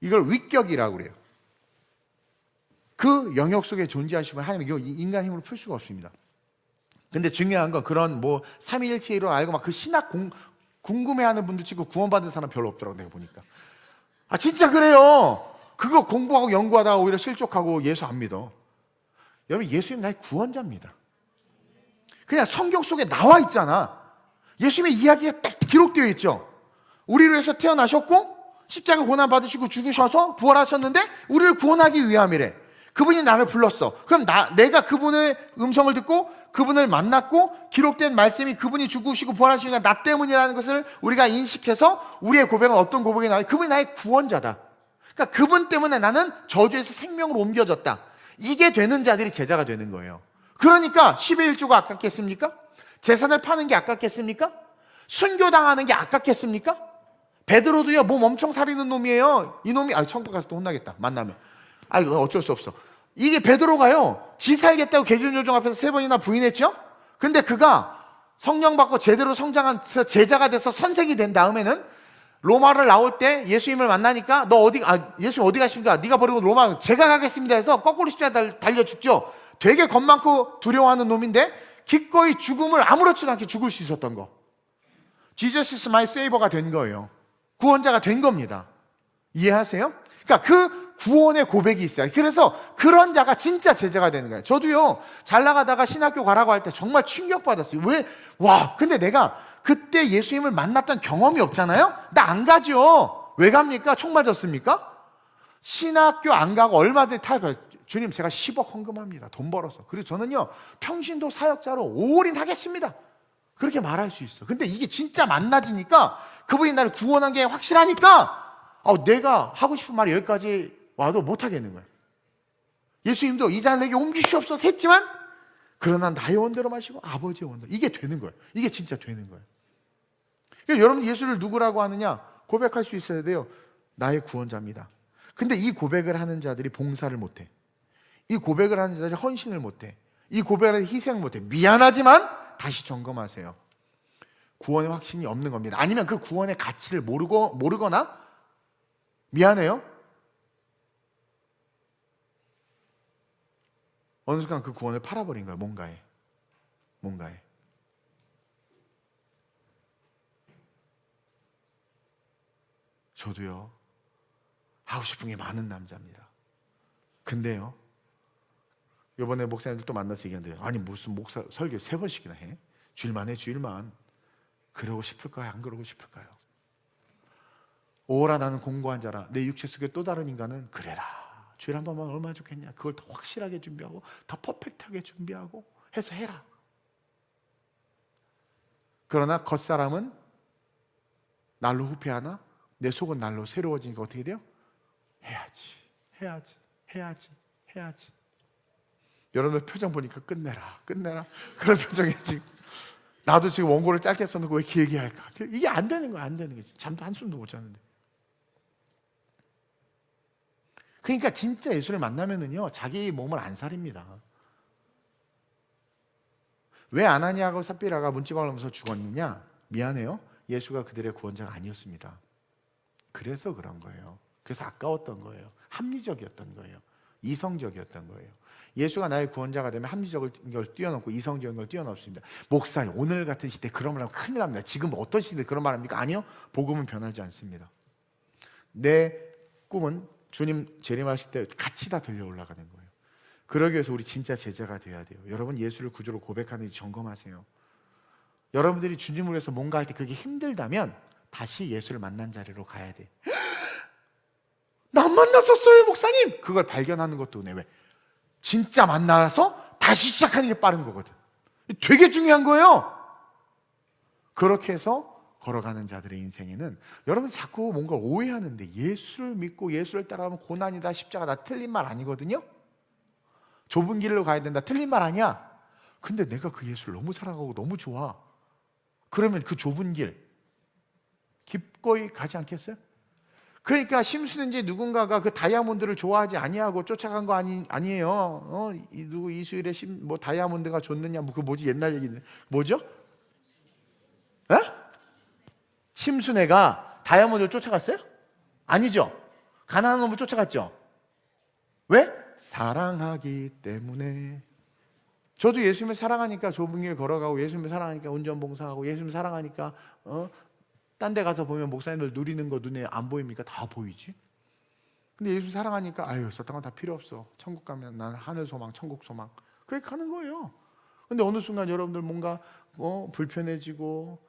이걸 위격이라고 그래요. 그 영역 속에 존재하시면 하나님 이거 인간 힘으로 풀 수가 없습니다. 근데 중요한 건 그런 뭐 삼위일체로 알고 막 그 신학 궁금해하는 분들 치고 구원받은 사람 별로 없더라고 내가 보니까. 아 진짜 그래요. 그거 공부하고 연구하다가 오히려 실족하고 예수 안 믿어. 여러분 예수님 나의 구원자입니다. 그냥 성경 속에 나와 있잖아. 예수님의 이야기가 딱 기록되어 있죠. 우리를 위해서 태어나셨고 십자가 고난 받으시고 죽으셔서 부활하셨는데 우리를 구원하기 위함이래. 그분이 나를 불렀어. 그럼 내가 그분의 음성을 듣고 그분을 만났고 기록된 말씀이 그분이 죽으시고 부활하시는 게 나 때문이라는 것을 우리가 인식해서 우리의 고백은 어떤 고백이 나와요? 그분이 나의 구원자다. 그러니까 그분 때문에 나는 저주에서 생명으로 옮겨졌다. 이게 되는 자들이 제자가 되는 거예요. 그러니까 10의 1조가 아깝겠습니까? 재산을 파는 게 아깝겠습니까? 순교당하는 게 아깝겠습니까? 베드로도요 몸 엄청 사리는 놈이에요. 이 놈이 천국 가서 또 혼나겠다 만나면. 이거 어쩔 수 없어. 이게 베드로가요 지 살겠다고 개준요정 앞에서 3번이나 부인했죠. 근데 그가 성령 받고 제대로 성장한 제자가 돼서 선생이 된 다음에는 로마를 나올 때 예수님을 만나니까 예수님 어디 가십니까? 네가 버리고 로마 제가 가겠습니다 해서 거꾸로 십자가에 달려 죽죠. 되게 겁 많고 두려워하는 놈인데 기꺼이 죽음을 아무렇지도 않게 죽을 수 있었던 거. Jesus is my savior가 된 거예요. 구원자가 된 겁니다. 이해하세요? 그러니까 그 구원의 고백이 있어요. 그래서 그런 자가 진짜 제자가 되는 거예요. 저도요 잘 나가다가 신학교 가라고 할 때 정말 충격받았어요. 근데 내가 그때 예수님을 만났던 경험이 없잖아요. 나 안 가죠. 왜 갑니까? 총 맞았습니까? 신학교 안 가고 얼마든지 주님 제가 10억 헌금합니다. 돈 벌어서. 그리고 저는요 평신도 사역자로 올인하겠습니다. 그렇게 말할 수 있어. 근데 이게 진짜 만나지니까 그분이 나를 구원한 게 확실하니까 내가 하고 싶은 말이 여기까지 와도 못하겠는 거예요. 예수님도 이 잔을 내게 옮기시옵소서 했지만 그러나 나의 원대로 마시고 아버지의 원대로. 이게 되는 거예요. 이게 진짜 되는 거예요. 그러니까 여러분 예수를 누구라고 하느냐? 고백할 수 있어야 돼요. 나의 구원자입니다. 근데 이 고백을 하는 자들이 봉사를 못해. 이 고백을 하는 자들이 헌신을 못해. 이 고백을 하는 희생을 못해. 미안하지만 다시 점검하세요. 구원의 확신이 없는 겁니다. 아니면 그 구원의 가치를 모르거나 미안해요. 어느 순간 그 구원을 팔아버린 거예요. 뭔가에. 저도요 하고 싶은 게 많은 남자입니다. 근데요 이번에 목사님들 또 만나서 얘기하는데 아니 무슨 목사 설교 3번씩이나 해? 주일만 해 주일만. 그러고 싶을까요? 안 그러고 싶을까요? 오라 나는 공고한 자라 내 육체 속에 또 다른 인간은 그래라. 주일 한 번만 얼마나 좋겠냐. 그걸 더 확실하게 준비하고 더 퍼펙트하게 준비하고 해서 해라. 그러나 겉사람은 날로 후패하나 내 속은 날로 새로워지니까 어떻게 돼요? 해야지. 여러분들 표정 보니까 끝내라 그런 표정이지. 나도 지금 원고를 짧게 써놓고 왜 길게 할까? 이게 안 되는 거야. 잠도 한숨도 못 자는데. 그러니까 진짜 예수를 만나면은요 자기 몸을 안 사립니다. 왜 아나니아하고 삽비라가 문지방을 하면서 죽었느냐? 미안해요. 예수가 그들의 구원자가 아니었습니다. 그래서 그런 거예요. 그래서 아까웠던 거예요. 합리적이었던 거예요. 이성적이었던 거예요. 예수가 나의 구원자가 되면 합리적인 걸 뛰어넘고 이성적인 걸 뛰어넘습니다. 목사님, 오늘 같은 시대에 그런 말 하면 큰일 납니다. 지금 어떤 시대에 그런 말 합니까? 아니요, 복음은 변하지 않습니다. 내 꿈은 주님 재림하실 때 같이 다 들려 올라가는 거예요. 그러기 위해서 우리 진짜 제자가 돼야 돼요. 여러분, 예수를 구주로 고백하는지 점검하세요. 여러분들이 주님을 위해서 뭔가 할 때 그게 힘들다면 다시 예수를 만난 자리로 가야 돼. 나 안 만났었어요, 목사님. 그걸 발견하는 것도 왜? 진짜 만나서 다시 시작하는 게 빠른 거거든. 되게 중요한 거예요. 그렇게 해서 걸어가는 자들의 인생에는 여러분 자꾸 뭔가 오해하는데, 예수를 믿고 예수를 따라가면 고난이다, 십자가다, 틀린 말 아니거든요. 좁은 길로 가야 된다, 틀린 말 아니야. 근데 내가 그 예수를 너무 사랑하고 너무 좋아. 그러면 그 좁은 길 기꺼이 가지 않겠어요? 그러니까 심수는지 누군가가 그 다이아몬드를 좋아하지 아니하고 쫓아간 거 아니에요. 누구 이수일의 뭐 다이아몬드가 좋느냐, 뭐 그 뭐지, 옛날 얘기인데 뭐죠? 에? 심순애가 다이아몬드를 쫓아갔어요? 아니죠. 가난한 놈을 쫓아갔죠. 왜? 사랑하기 때문에. 저도 예수님을 사랑하니까 좁은 길 걸어가고, 예수님을 사랑하니까 운전봉사하고, 예수님을 사랑하니까 딴 데 가서 보면 목사님들 누리는 거 눈에 안 보입니까? 다 보이지. 근데 예수 사랑하니까 아유, 저딴 건 다 필요 없어. 천국 가면 난 하늘 소망, 천국 소망. 그렇게 가는 거예요. 근데 어느 순간 여러분들 뭔가 불편해지고,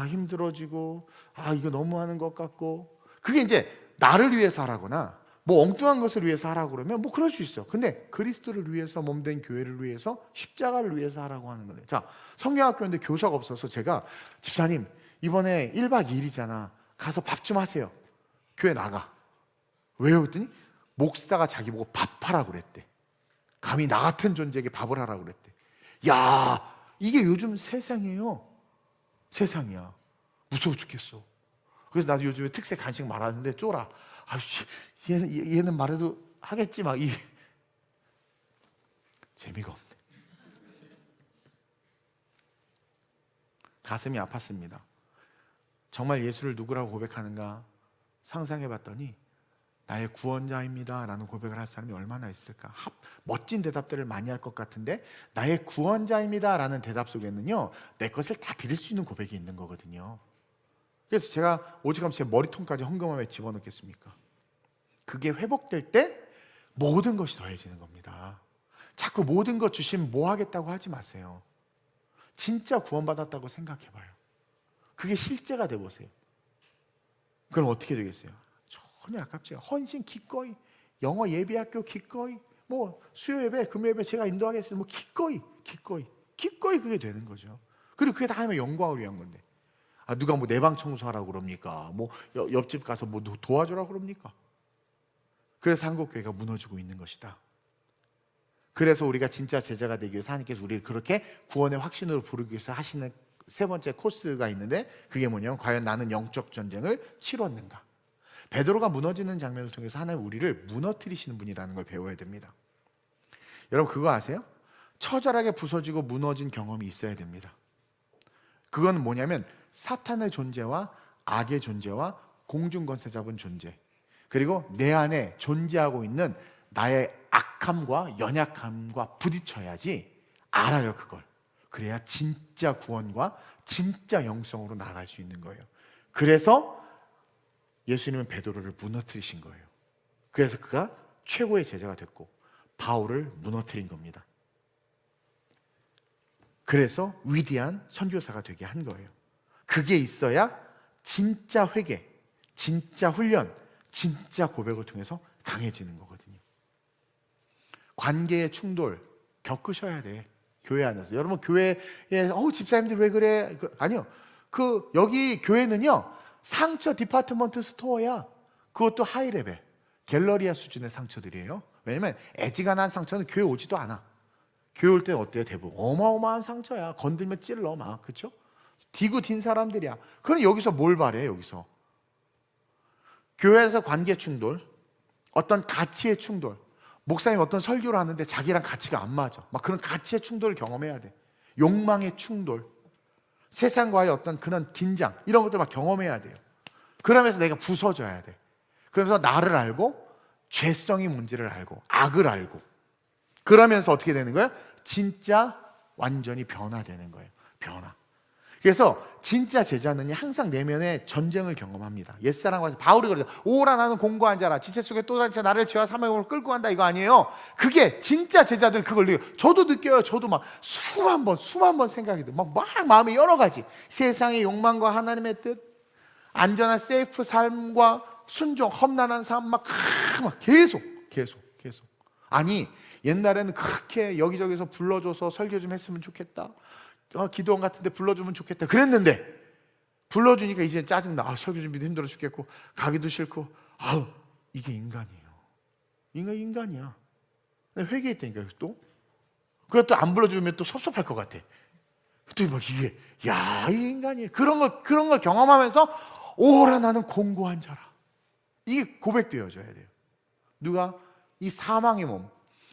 힘들어지고, 이거 너무 하는 것 같고, 그게 이제 나를 위해서 하라거나 뭐 엉뚱한 것을 위해서 하라고 그러면 뭐 그럴 수 있어요. 근데 그리스도를 위해서, 몸된 교회를 위해서, 십자가를 위해서 하라고 하는 거예요. 자, 성경학교인데 교사가 없어서 제가, 집사님 이번에 1박 2일이잖아, 가서 밥 좀 하세요. 교회 나가. 왜요? 그랬더니 목사가 자기 보고 밥하라고 그랬대. 감히 나 같은 존재에게 밥을 하라고 그랬대. 야, 이게 요즘 세상이에요. 세상이야. 무서워 죽겠어. 그래서 나도 요즘에 특세 간식 말하는데 쫄아. 얘는 말해도 하겠지 막 재미가 없네. 가슴이 아팠습니다. 정말 예수를 누구라고 고백하는가 상상해봤더니 나의 구원자입니다 라는 고백을 할 사람이 얼마나 있을까. 멋진 대답들을 많이 할 것 같은데, 나의 구원자입니다 라는 대답 속에는요, 내 것을 다 드릴 수 있는 고백이 있는 거거든요. 그래서 제가 오직하면 제 머리통까지 헌금함에 집어넣겠습니까? 그게 회복될 때 모든 것이 더해지는 겁니다. 자꾸 모든 것 주시면 뭐 하겠다고 하지 마세요. 진짜 구원받았다고 생각해봐요. 그게 실제가 돼보세요. 그럼 어떻게 되겠어요? 전혀 아깝지 않아요. 헌신 기꺼이, 영어 예배학교 기꺼이, 뭐 수요 예배, 금요 예배 제가 인도하겠습니다. 뭐 기꺼이 그게 되는 거죠. 그리고 그게 다 하나님의 영광을 위한 건데, 누가 뭐 내 방 청소하라고 그럽니까? 뭐 옆집 가서 뭐 도와주라고 그럽니까? 그래서 한국교회가 무너지고 있는 것이다. 그래서 우리가 진짜 제자가 되기 위해서 하나님께서 우리를 그렇게 구원의 확신으로 부르기 위해서 하시는 세 번째 코스가 있는데, 그게 뭐냐면, 과연 나는 영적 전쟁을 치렀는가? 베드로가 무너지는 장면을 통해서 하나님 우리를 무너뜨리시는 분이라는 걸 배워야 됩니다. 여러분 그거 아세요? 처절하게 부서지고 무너진 경험이 있어야 됩니다. 그건 뭐냐면 사탄의 존재와 악의 존재와 공중권세 잡은 존재, 그리고 내 안에 존재하고 있는 나의 악함과 연약함과 부딪혀야지 알아요. 그걸. 그래야 진짜 구원과 진짜 영성으로 나아갈 수 있는 거예요. 그래서 예수님은 베드로를 무너뜨리신 거예요. 그래서 그가 최고의 제자가 됐고 바울을 무너뜨린 겁니다. 그래서 위대한 선교사가 되게 한 거예요. 그게 있어야 진짜 회개, 진짜 훈련, 진짜 고백을 통해서 강해지는 거거든요. 관계의 충돌 겪으셔야 돼. 교회 안에서. 여러분 교회에 집사님들 왜 그래? 아니요. 여기 교회는요, 상처 디파트먼트 스토어야. 그것도 하이레벨 갤러리아 수준의 상처들이에요. 왜냐면 애지간한 상처는 교회 오지도 않아. 교회 올 때 어때요? 대부분 어마어마한 상처야. 건들면 찔러 막. 그렇죠? 디고 딘 사람들이야. 그럼 여기서 뭘 바래? 여기서 교회에서 관계 충돌, 어떤 가치의 충돌, 목사님 어떤 설교를 하는데 자기랑 가치가 안 맞아. 막 그런 가치의 충돌을 경험해야 돼. 욕망의 충돌, 세상과의 어떤 그런 긴장, 이런 것들 막 경험해야 돼요. 그러면서 내가 부서져야 돼. 그러면서 나를 알고 죄성이 문제를 알고 악을 알고 그러면서 어떻게 되는 거예요? 진짜 완전히 변화되는 거예요. 변화. 그래서 진짜 제자는 항상 내면에 전쟁을 경험합니다. 옛사람과 바울이 그러죠. 오라 나는 공고한 자라 지체 속에 또 다른 자 나를 죄와 사망으로 끌고 간다 이거 아니에요. 그게 진짜 제자들 그걸 느껴요. 저도 느껴요. 저도 막 수만 번 생각이 들어요. 막 마음에 여러 가지 세상의 욕망과 하나님의 뜻, 안전한 세이프 삶과 순종, 험난한 삶 막 계속 아니 옛날에는 그렇게 여기저기서 불러줘서 설교 좀 했으면 좋겠다, 기도원 같은데 불러주면 좋겠다 그랬는데 불러주니까 이제 짜증나. 설교 준비도 힘들어 죽겠고 가기도 싫고 이게 인간이에요. 인간이야. 회개했다니까. 또 그것도 안 불러주면 또 섭섭할 것 같아. 또 막 이게 이 인간이에요. 그런 걸 경험하면서 오라 나는 공고한 자라. 이게 고백되어져야 돼요. 누가 이 사망의 몸,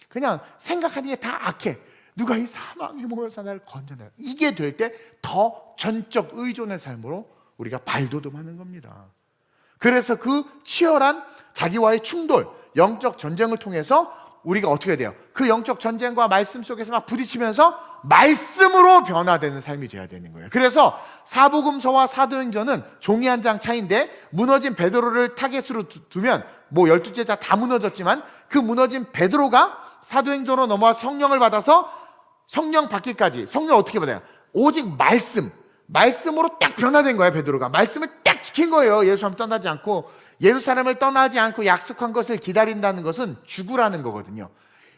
그냥 생각하는 게 다 악해. 누가 이 사망의 몸에서 나를 건져내라. 이게 될 때 더 전적 의존의 삶으로 우리가 발돋움하는 겁니다. 그래서 그 치열한 자기와의 충돌, 영적 전쟁을 통해서 우리가 어떻게 돼요? 그 영적 전쟁과 말씀 속에서 막 부딪히면서 말씀으로 변화되는 삶이 되어야 되는 거예요. 그래서 사복음서와 사도행전은 종이 한 장 차이인데 무너진 베드로를 타겟으로 두면 12제자 다 무너졌지만 그 무너진 베드로가 사도행전으로 넘어와 성령을 받아서 성령 받기까지 성령 어떻게 받아요? 오직 말씀으로 딱 변화된 거예요. 베드로가 말씀을 딱 지킨 거예요. 예루살렘 떠나지 않고 예루살렘을 떠나지 않고 약속한 것을 기다린다는 것은 죽으라는 거거든요.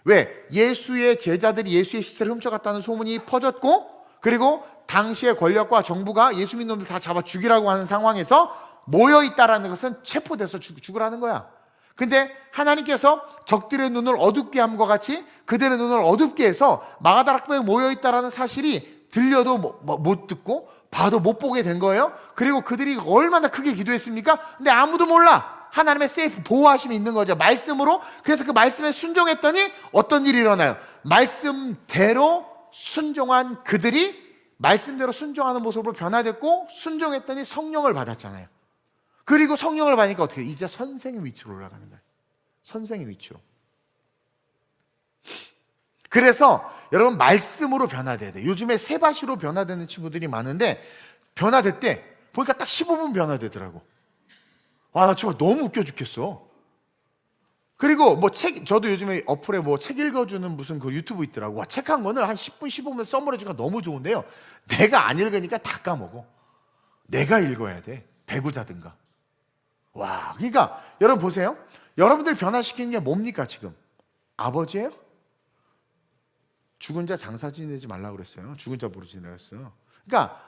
왜? 예수의 제자들이 예수의 시체를 훔쳐갔다는 소문이 퍼졌고 그리고 당시의 권력과 정부가 예수 믿는 놈들 다 잡아 죽이라고 하는 상황에서 모여있다라는 것은 체포돼서 죽으라는 거야. 근데 하나님께서 적들의 눈을 어둡게 함과 같이 그들의 눈을 어둡게 해서 마가다락방에 모여있다라는 사실이 들려도 못 듣고 봐도 못 보게 된 거예요. 그리고 그들이 얼마나 크게 기도했습니까? 근데 아무도 몰라. 하나님의 세이프 보호하심이 있는 거죠. 말씀으로. 그래서 그 말씀에 순종했더니 어떤 일이 일어나요? 말씀대로 순종한 그들이 말씀대로 순종하는 모습으로 변화됐고 순종했더니 성령을 받았잖아요. 그리고 성령을 받으니까 어떻게 해요? 이제 선생의 위치로 올라가는 거예요. 선생의 위치로. 그래서 여러분 말씀으로 변화돼야 돼요. 요즘에 세바시로 변화되는 친구들이 많은데 변화됐대. 보니까 딱 15분 변화되더라고. 나 정말 너무 웃겨 죽겠어. 그리고 저도 요즘에 어플에 책 읽어주는 무슨 그 유튜브 있더라고. 책 한 권을 한 10분, 15분 써머리해주니까 너무 좋은데요. 내가 안 읽으니까 다 까먹어. 내가 읽어야 돼. 배구자든가. 그러니까 여러분 보세요. 여러분들 변화시키는 게 뭡니까 지금? 아버지예요? 죽은 자 장사 지내지 말라고 그랬어요. 죽은 자 보러 지내라 했어요. 그러니까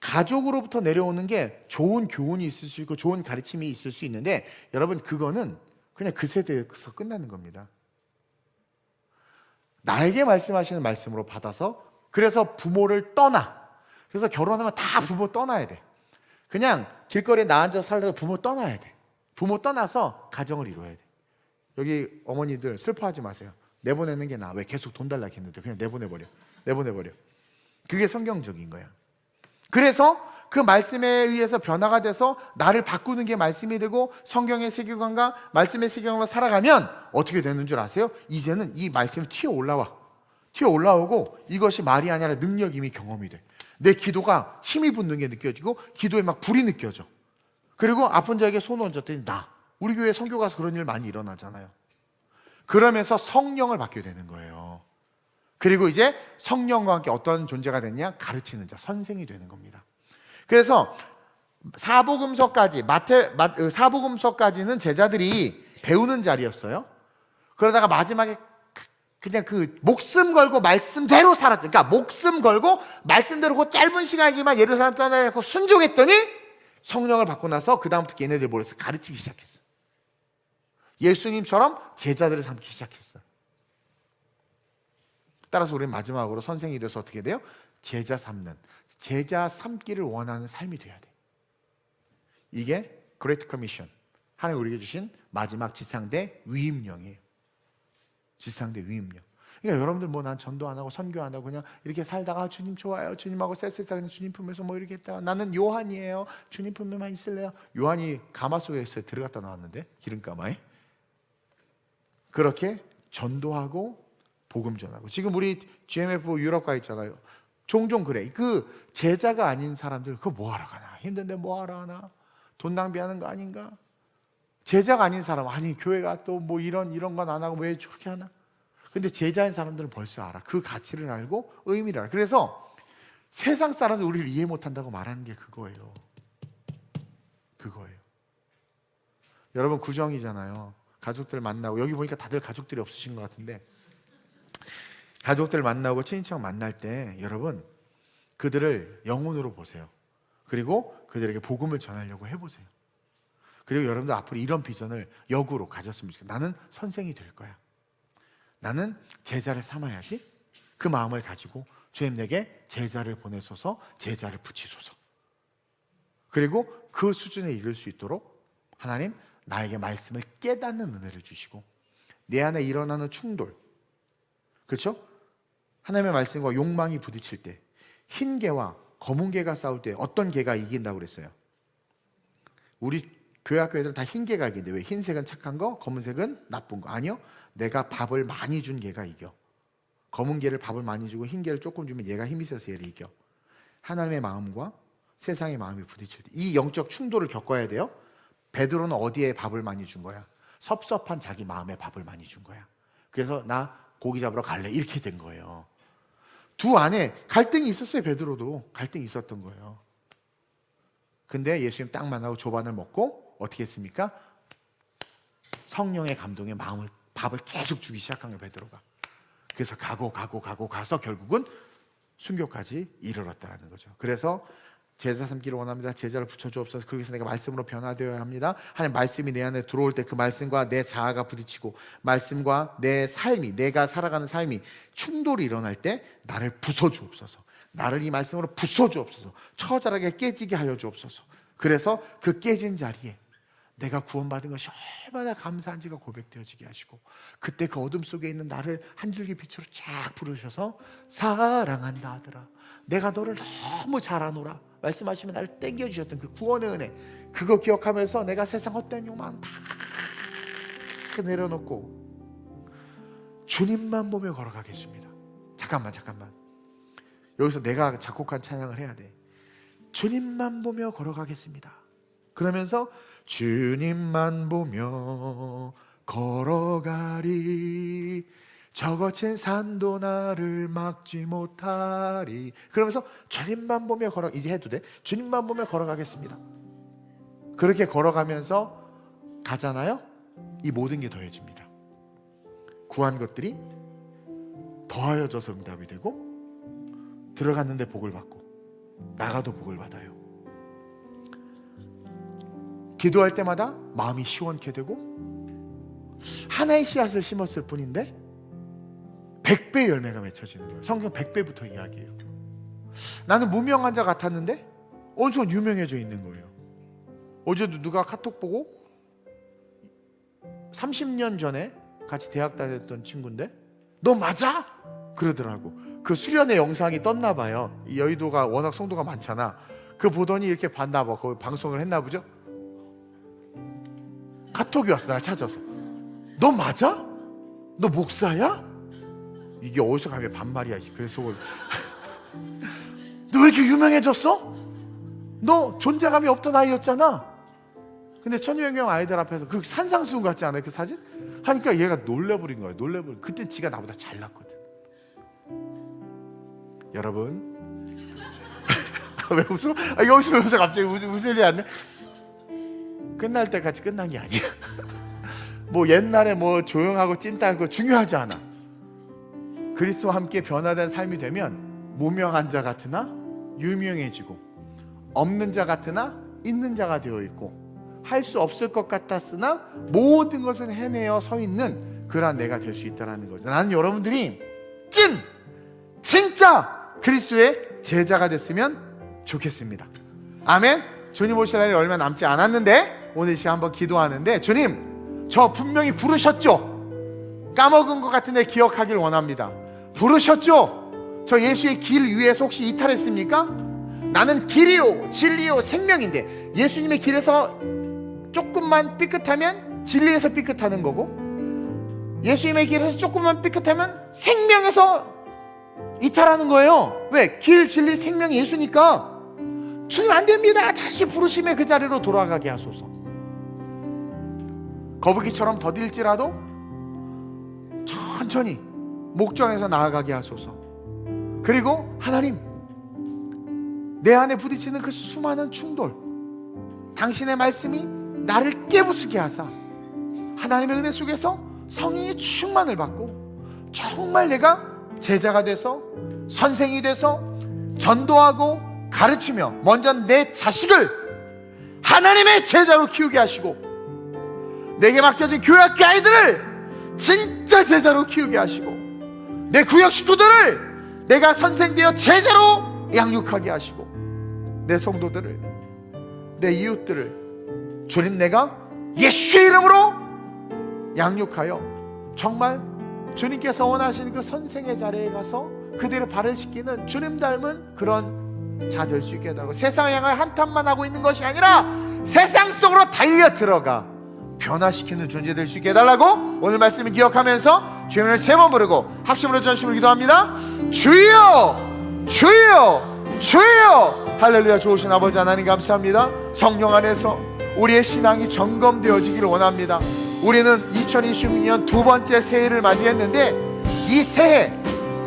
가족으로부터 내려오는 게 좋은 교훈이 있을 수 있고 좋은 가르침이 있을 수 있는데 여러분 그거는 그냥 그 세대에서 끝나는 겁니다. 나에게 말씀하시는 말씀으로 받아서 그래서 부모를 그래서 결혼하면 다 부모 떠나야 돼. 그냥 길거리에 나 앉아서 살려도 부모 떠나야 돼. 부모 떠나서 가정을 이루어야 돼. 여기 어머니들 슬퍼하지 마세요. 내보내는 게 나아. 왜 계속 돈 달라고 했는데 그냥 내보내버려. 그게 성경적인 거야. 그래서 그 말씀에 의해서 변화가 돼서 나를 바꾸는 게 말씀이 되고 성경의 세계관과 말씀의 세계관으로 살아가면 어떻게 되는 줄 아세요? 이제는 이 말씀이 튀어올라오고 이것이 말이 아니라 능력이 이미 경험이 돼. 내 기도가 힘이 붙는 게 느껴지고 기도에 막 불이 느껴져. 그리고 아픈 자에게 손 얹었더니 우리 교회 선교 가서 그런 일 많이 일어나잖아요. 그러면서 성령을 받게 되는 거예요. 그리고 이제 성령과 함께 어떤 존재가 됐냐? 가르치는 자, 선생이 되는 겁니다. 그래서 사복음서까지는 제자들이 배우는 자리였어요. 그러다가 마지막에 그냥 그 목숨 걸고 말씀대로 살았죠. 그러니까 목숨 걸고 말씀대로 그 짧은 시간이지만 예루살렘 떠나고 순종했더니 성령을 받고 나서 그 다음부터 얘네들 모여서 가르치기 시작했어. 예수님처럼 제자들을 삼기 시작했어. 따라서 우리는 마지막으로 선생이 돼서 어떻게 돼요? 제자 삼기를 원하는 삶이 돼야 돼. 이게 그레이트 커미션, 하나님 우리에게 주신 마지막 지상대 위임령이에요. 지상대 위임령. 그러니까 여러분들 난 전도 안 하고 선교 안 하고 그냥 이렇게 살다가 주님 좋아요, 주님하고 쎄쎄싸 그냥 주님 품에서 이렇게 했다가 나는 요한이에요, 주님 품에만 있을래요. 요한이 가마소에서 들어갔다 나왔는데, 기름가마에. 그렇게 전도하고 복음 전하고. 지금 우리 GMF 유럽 가 있잖아요. 종종 그래. 그 제자가 아닌 사람들 그거 뭐하러 가나? 힘든데 뭐하러 하나? 돈 낭비하는 거 아닌가? 제자가 아닌 사람, 아니 교회가 또 뭐 이런 건 안 하고 왜 저렇게 하나? 근데 제자인 사람들은 벌써 알아. 그 가치를 알고 의미를 알아. 그래서 세상 사람들 우리를 이해 못한다고 말하는 게 그거예요. 그거예요. 여러분 구정이잖아요. 가족들 만나고, 여기 보니까 다들 가족들이 없으신 것 같은데, 가족들 만나고 친인척 만날 때 여러분 그들을 영혼으로 보세요. 그리고 그들에게 복음을 전하려고 해보세요. 그리고 여러분들 앞으로 이런 비전을 역으로 가졌으면 좋겠어요. 나는 선생이 될 거야. 나는 제자를 삼아야지. 그 마음을 가지고 주님 내게 제자를 보내소서, 제자를 붙이소서. 그리고 그 수준에 이를 수 있도록 하나님 나에게 말씀을 깨닫는 은혜를 주시고, 내 안에 일어나는 충돌, 그렇죠? 하나님의 말씀과 욕망이 부딪힐 때, 흰 개와 검은 개가 싸울 때 어떤 개가 이긴다고 그랬어요? 우리 교회 학교 애들은 다 흰 개가 이긴데, 왜? 흰색은 착한 거, 검은색은 나쁜 거. 아니요, 내가 밥을 많이 준 개가 이겨. 검은 개를 밥을 많이 주고 흰 개를 조금 주면 얘가 힘이 있어서 얘를 이겨. 하나님의 마음과 세상의 마음이 부딪힐 때 이 영적 충돌을 겪어야 돼요. 베드로는 어디에 밥을 많이 준 거야? 섭섭한 자기 마음에 밥을 많이 준 거야. 그래서 나 고기 잡으러 갈래, 이렇게 된 거예요. 두 안에 갈등이 있었어요. 베드로도 갈등이 있었던 거예요. 근데 예수님 딱 만나고 조반을 먹고 어떻게 했습니까? 성령의 감동에 밥을 계속 주기 시작한 거예요, 베드로가. 그래서 가서 결국은 순교까지 이르렀다는 거죠. 그래서 제자 삼기를 원합니다. 제자를 붙여주옵소서. 그래서 내가 말씀으로 변화되어야 합니다. 하나님 말씀이 내 안에 들어올 때 그 말씀과 내 자아가 부딪히고, 말씀과 내 삶이, 내가 살아가는 삶이 충돌이 일어날 때 나를 부숴주옵소서. 나를 이 말씀으로 부숴주옵소서. 처절하게 깨지게 하여 주옵소서. 그래서 그 깨진 자리에 내가 구원받은 것이 얼마나 감사한지가 고백되어지게 하시고, 그때 그 어둠 속에 있는 나를 한 줄기 빛으로 쫙 부르셔서 사랑한다 아들아, 내가 너를 너무 잘 아노라 말씀하시면 나를 땡겨주셨던 그 구원의 은혜, 그거 기억하면서 내가 세상 헛된 욕망 다 내려놓고 주님만 보며 걸어가겠습니다. 잠깐만 여기서 내가 작곡한 찬양을 해야 돼. 주님만 보며 걸어가겠습니다. 그러면서 주님만 보며 걸어가리, 저 거친 산도 나를 막지 못하리. 그러면서 주님만 보며 이제 해도 돼. 주님만 보며 걸어가겠습니다. 그렇게 걸어가면서 가잖아요. 이 모든 게 더해집니다. 구한 것들이 더하여져서 응답이 되고, 들어갔는데 복을 받고 나가도 복을 받아요. 기도할 때마다 마음이 시원케 되고, 하나의 씨앗을 심었을 뿐인데 100배 열매가 맺혀지는 거예요. 성경 100배부터 이야기해요. 나는 무명한 자 같았는데 어느 순간 유명해져 있는 거예요. 어제도 누가 카톡 보고 30년 전에 같이 대학 다녔던 친구인데 너 맞아? 그러더라고. 그 수련의 영상이 떴나 봐요. 여의도가 워낙 성도가 많잖아. 그 보더니 이렇게 봤나 봐. 거기 방송을 했나 보죠. 카톡이 왔어. 날 찾아서. 너 맞아? 너 목사야? 이게 어디서 가면 반말이야. 그래서 너 왜 이렇게 유명해졌어? 너 존재감이 없던 아이였잖아. 근데 천유영경 아이들 앞에서 그 산상수훈 같지 않아요? 그 사진? 하니까 얘가 놀래버린 거예요. 그때 지가 나보다 잘났거든. 여러분 왜 웃어? 여기서 왜 웃어? 갑자기 웃을 일이 안 돼? 끝날 때까지 끝난 게 아니야. 뭐 옛날에 뭐 조용하고 찐따한 거 중요하지 않아. 그리스도와 함께 변화된 삶이 되면 무명한 자 같으나 유명해지고, 없는 자 같으나 있는 자가 되어 있고, 할 수 없을 것 같았으나 모든 것은 해내어 서 있는 그러한 내가 될 수 있다는 거죠. 나는 여러분들이 진짜 그리스도의 제자가 됐으면 좋겠습니다. 아멘. 주님 오실 날이 얼마 남지 않았는데 오늘 이 시간 한번 기도하는데, 주님 저 분명히 부르셨죠? 까먹은 것 같은데 기억하길 원합니다. 부르셨죠? 저 예수의 길 위에서 혹시 이탈했습니까? 나는 길이요 진리요 생명인데, 예수님의 길에서 조금만 삐끗하면 진리에서 삐끗하는 거고, 예수님의 길에서 조금만 삐끗하면 생명에서 이탈하는 거예요. 왜? 길, 진리, 생명 예수니까. 주님 안 됩니다. 다시 부르심의 그 자리로 돌아가게 하소서. 거북이처럼 더딜지라도 천천히 목전에서 나아가게 하소서. 그리고 하나님, 내 안에 부딪히는 그 수많은 충돌, 당신의 말씀이 나를 깨부수게 하사 하나님의 은혜 속에서 성령의 충만을 받고 정말 내가 제자가 돼서 선생이 돼서 전도하고 가르치며 먼저 내 자식을 하나님의 제자로 키우게 하시고 내게 맡겨진 교회학교 아이들을 진짜 제자로 키우게 하시고 내 구역 식구들을 내가 선생되어 제자로 양육하게 하시고 내 성도들을, 내 이웃들을 주님 내가 예수의 이름으로 양육하여 정말 주님께서 원하시는 그 선생의 자리에 가서 그들의 발을 씻기는 주님 닮은 그런 자 될 수 있게 해달라고. 세상을 향하여 한탄만 하고 있는 것이 아니라 세상 속으로 달려 들어가 변화시키는 존재 될 수 있게 해달라고 오늘 말씀을 기억하면서 주의 이름을 세 번 부르고 합심으로 전심으로 기도합니다. 주여, 주여, 주여. 할렐루야. 좋으신 아버지 하나님 감사합니다. 성령 안에서 우리의 신앙이 점검되어지기를 원합니다. 우리는 2026년 두 번째 새해를 맞이했는데 이 새해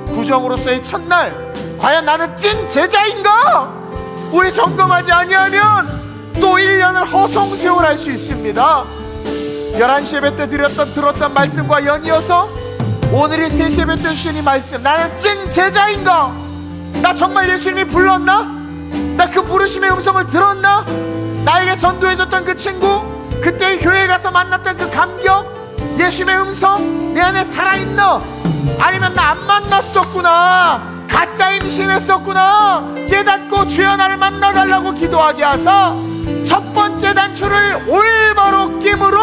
구정으로서의 첫날 과연 나는 찐 제자인가? 우리 점검하지 아니하면 또 1년을 허송세월할 수 있습니다. 11시 예배 때 들었던 말씀과 연이어서 오늘이 3시 예배 때 주신 이 말씀, 나는 찐 제자인가? 나 정말 예수님이 불렀나? 나 그 부르심의 음성을 들었나? 나에게 전도해줬던 그 친구, 그때 교회에 가서 만났던 그 감격, 예수님의 음성 내 안에 살아있나? 아니면 나 안 만났었구나, 가짜 임신했었구나 깨닫고 주여 나를 만나달라고 기도하게 하사 첫 번째 단추를 올바로 끼므로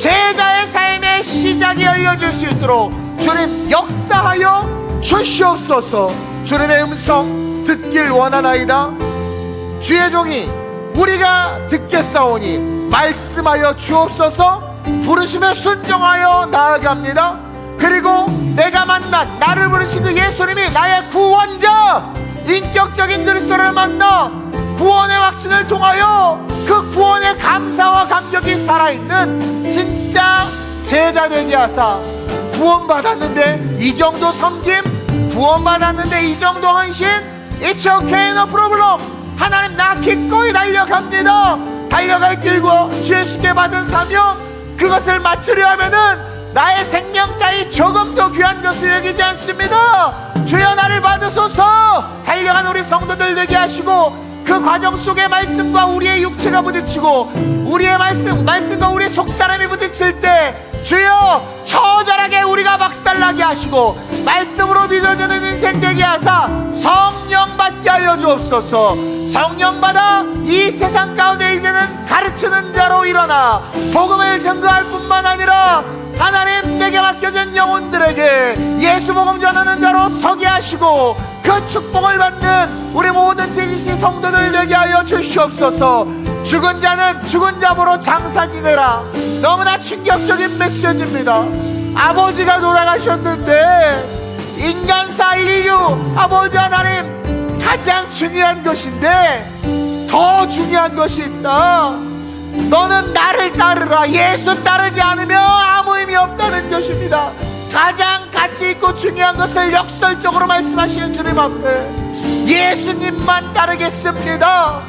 제자의 삶의 시작이 열려질 수 있도록 주님 역사하여 주시옵소서. 주님의 음성 듣길 원하나이다. 주의 종이 우리가 듣겠사오니 말씀하여 주옵소서. 부르심에 순종하여 나아갑니다. 그리고 내가 만난 나를 부르신 그 예수님이 나의 구원자, 인격적인 그리스도를 만나 구원의 확신을 통하여 그 구원의 감사와 감격이 살아있는 진짜 제자 되게 하사, 구원받았는데 이 정도 섬김, 구원받았는데 이 정도 헌신, It's okay, no problem. 하나님 나 기꺼이 달려갑니다. 달려갈 길과 주 예수께 받은 사명, 그것을 맞추려 하면은 나의 생명 따위 조금 더 귀한 것을 여기지 않습니다. 주여 나를 받으소서. 달려간 우리 성도들 되게 하시고 그 과정 속에 말씀과 우리의 육체가 부딪히고 우리의 말씀과 우리의 속사람이 부딪힐 때 주여 처절하게 우리가 박살나게 하시고 말씀으로 빚어지는 인생 되게 하사 성령 받게 하여 주옵소서. 성령 받아 이 세상 가운데 이제는 가르치는 자로 일어나 복음을 증거할 뿐만 아니라 하나님 내게 맡겨진 영혼들에게 예수 복음 전하는 자로 서게 하시고 그 축복을 받는 우리 모든 TGC 성도들 되게 하여 주시옵소서. 죽은 자는 죽은 자보로 장사 지내라. 너무나 충격적인 메시지입니다. 아버지가 돌아가셨는데 인간사 인류 아버지 하나님 가장 중요한 것인데 더 중요한 것이 있다. 너는 나를 따르라. 예수 따르지 않으면 아무 의미 없다는 것입니다. 가장 가치 있고 중요한 것을 역설적으로 말씀하시는 주님 앞에 예수님만 따르겠습니다.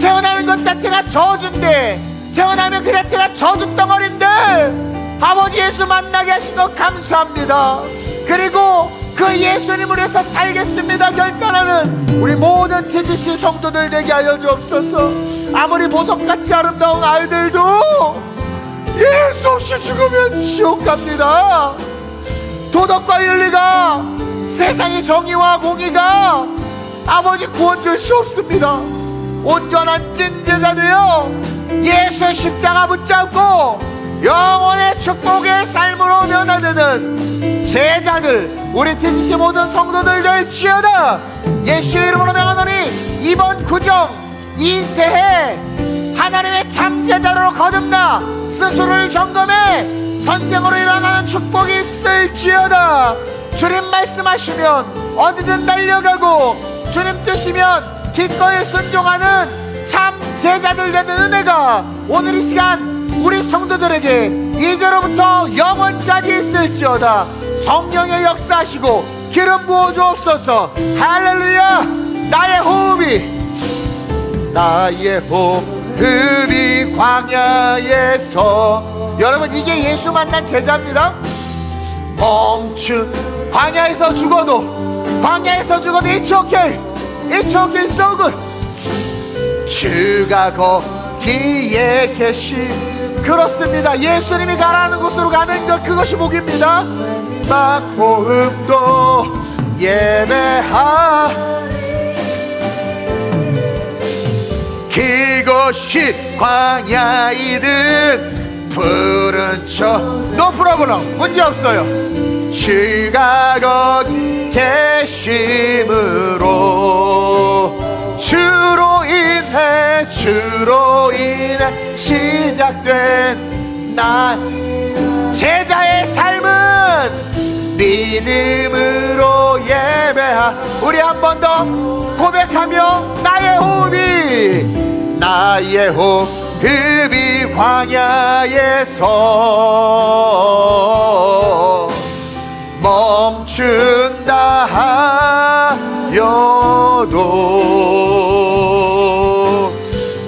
태어나는 것 자체가 저주인데, 태어나면 그 자체가 저주 덩어리인데 아버지 예수 만나게 하신 것 감사합니다. 그리고 그 예수님을 위해서 살겠습니다 결단하는 우리 모든 TGC 성도들 되게 하여 주옵소서. 아무리 보석같이 아름다운 아이들도 예수 없이 죽으면 지옥 갑니다. 도덕과 윤리가, 세상의 정의와 공의가 아버지 구원 줄 수 없습니다. 온전한 찐제자 되어 예수의 십자가 붙잡고 영원의 축복의 삶으로 변화되는 제자들 우리 TGC 모든 성도들 될지어다. 예수의 이름으로 명하노니 이번 구정 이 새해 하나님의 참 제자로 거듭나 스스로를 점검해 선생으로 일어나는 축복이 있을지어다. 주님 말씀하시면 어디든 달려가고 주님 뜻이면 기꺼이 순종하는 참 제자들 되는 은혜가 오늘 이 시간 우리 성도들에게 이제로부터 영원까지 있을지어다. 성령의 역사하시고 기름 부어 주옵소서. 할렐루야. 나의 호흡이 광야에서, 여러분 이게 예수 만난 제자입니다. 멈춘 광야에서 죽어도 It's okay, so good. 주가 거기에 계시. 그렇습니다. 예수님이 가라는 곳으로 가는 것, 그것이 복입니다. 호흡도 예배하, 그곳이 광야이든 푸른 저 no problem, 문제없어요. 주가 거기 계심으로 주로 인해 시작된 나 제자의 삶은 믿음으로 예배하. 우리 한 번 더 고백하며 나의 호흡이 광야에서 멈춘다 하여도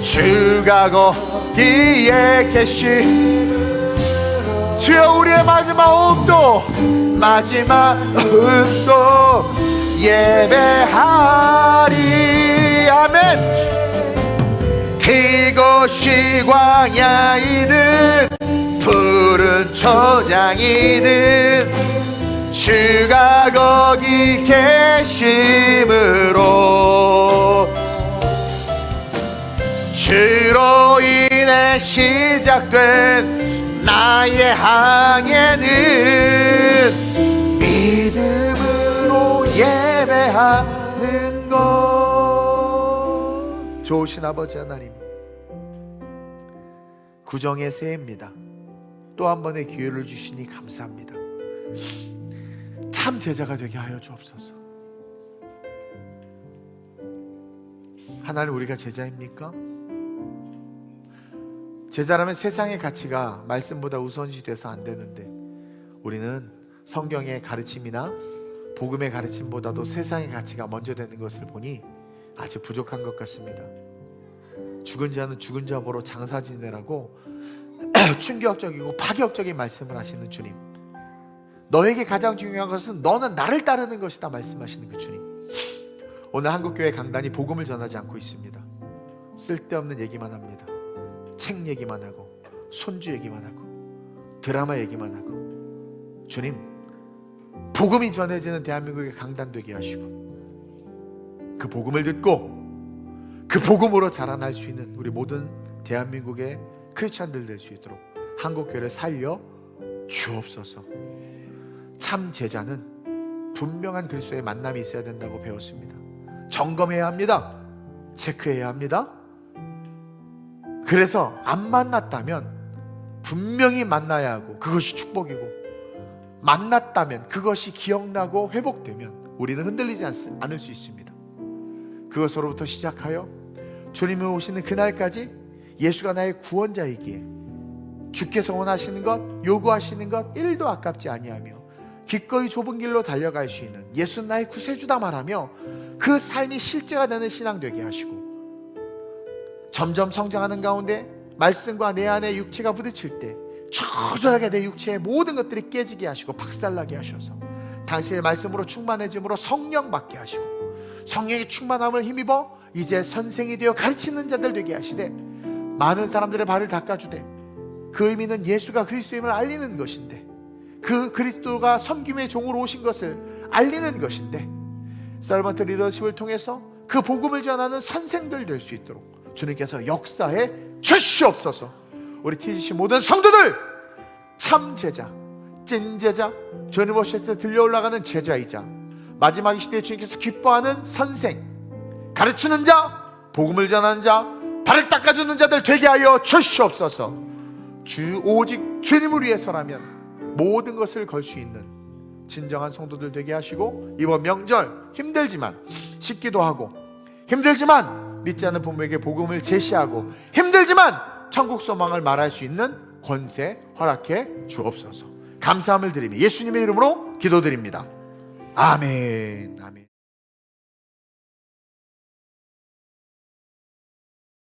주가 거기에 계시. 주여 우리의 마지막 호흡도 예배하리. 아멘. 그곳이 광야이든 푸른 초장이든 주가 거기 계심으로 주로 인해 시작된 나의 항해는 믿음으로 예배하는 것. 좋으신 아버지 하나님, 구정의 새해입니다. 또 한 번의 기회를 주시니 감사합니다. 참 제자가 되게 하여 주옵소서. 하나님, 우리가 제자입니까? 제자라면 세상의 가치가 말씀보다 우선시 돼서 안 되는데, 우리는 성경의 가르침이나 복음의 가르침보다도 세상의 가치가 먼저 되는 것을 보니 아직 부족한 것 같습니다. 죽은 자는 죽은 자 보러 장사 지내라고 충격적이고 파격적인 말씀을 하시는 주님, 너에게 가장 중요한 것은 너는 나를 따르는 것이다 말씀하시는 그 주님, 오늘 한국교회 강단이 복음을 전하지 않고 있습니다. 쓸데없는 얘기만 합니다. 책 얘기만 하고 손주 얘기만 하고 드라마 얘기만 하고, 주님, 복음이 전해지는 대한민국의 강단 되게 하시고, 그 복음을 듣고 그 복음으로 자라날 수 있는 우리 모든 대한민국의 크리스찬들 될 수 있도록 한국교회를 살려 주옵소서. 참 제자는 분명한 그리스도의 만남이 있어야 된다고 배웠습니다. 점검해야 합니다. 체크해야 합니다. 그래서 안 만났다면 분명히 만나야 하고 그것이 축복이고, 만났다면 그것이 기억나고 회복되면 우리는 흔들리지 않을 수 있습니다. 그것으로부터 시작하여 주님이 오시는 그날까지 예수가 나의 구원자이기에 주께서 원하시는 것, 요구하시는 것 1도 아깝지 아니하며 기꺼이 좁은 길로 달려갈 수 있는 예수는 나의 구세주다 말하며 그 삶이 실제가 되는 신앙 되게 하시고, 점점 성장하는 가운데 말씀과 내 안에 육체가 부딪힐 때 초절하게 내 육체의 모든 것들이 깨지게 하시고 박살나게 하셔서 당신의 말씀으로 충만해짐으로 성령 받게 하시고, 성령의 충만함을 힘입어 이제 선생이 되어 가르치는 자들 되게 하시되, 많은 사람들의 발을 닦아주되, 그 의미는 예수가 그리스도임을 알리는 것인데, 그 그리스도가 섬김의 종으로 오신 것을 알리는 것인데, 서번트 리더십을 통해서 그 복음을 전하는 선생들 될 수 있도록 주님께서 역사해 주시옵소서. 우리 TGC 모든 성도들 참 제자, 찐 제자, 주님 오실 때 들려 올라가는 제자이자 마지막 이 시대에 주님께서 기뻐하는 선생, 가르치는 자, 복음을 전하는 자, 발을 닦아주는 자들 되게 하여 주시옵소서. 오직 주님을 위해서라면 모든 것을 걸 수 있는 진정한 성도들 되게 하시고, 이번 명절 힘들지만 씻기도 하고, 힘들지만 믿지 않는 부모에게 복음을 제시하고, 힘들지만 천국 소망을 말할 수 있는 권세 허락해 주옵소서. 감사함을 드리며 예수님의 이름으로 기도드립니다. 아멘. 아멘.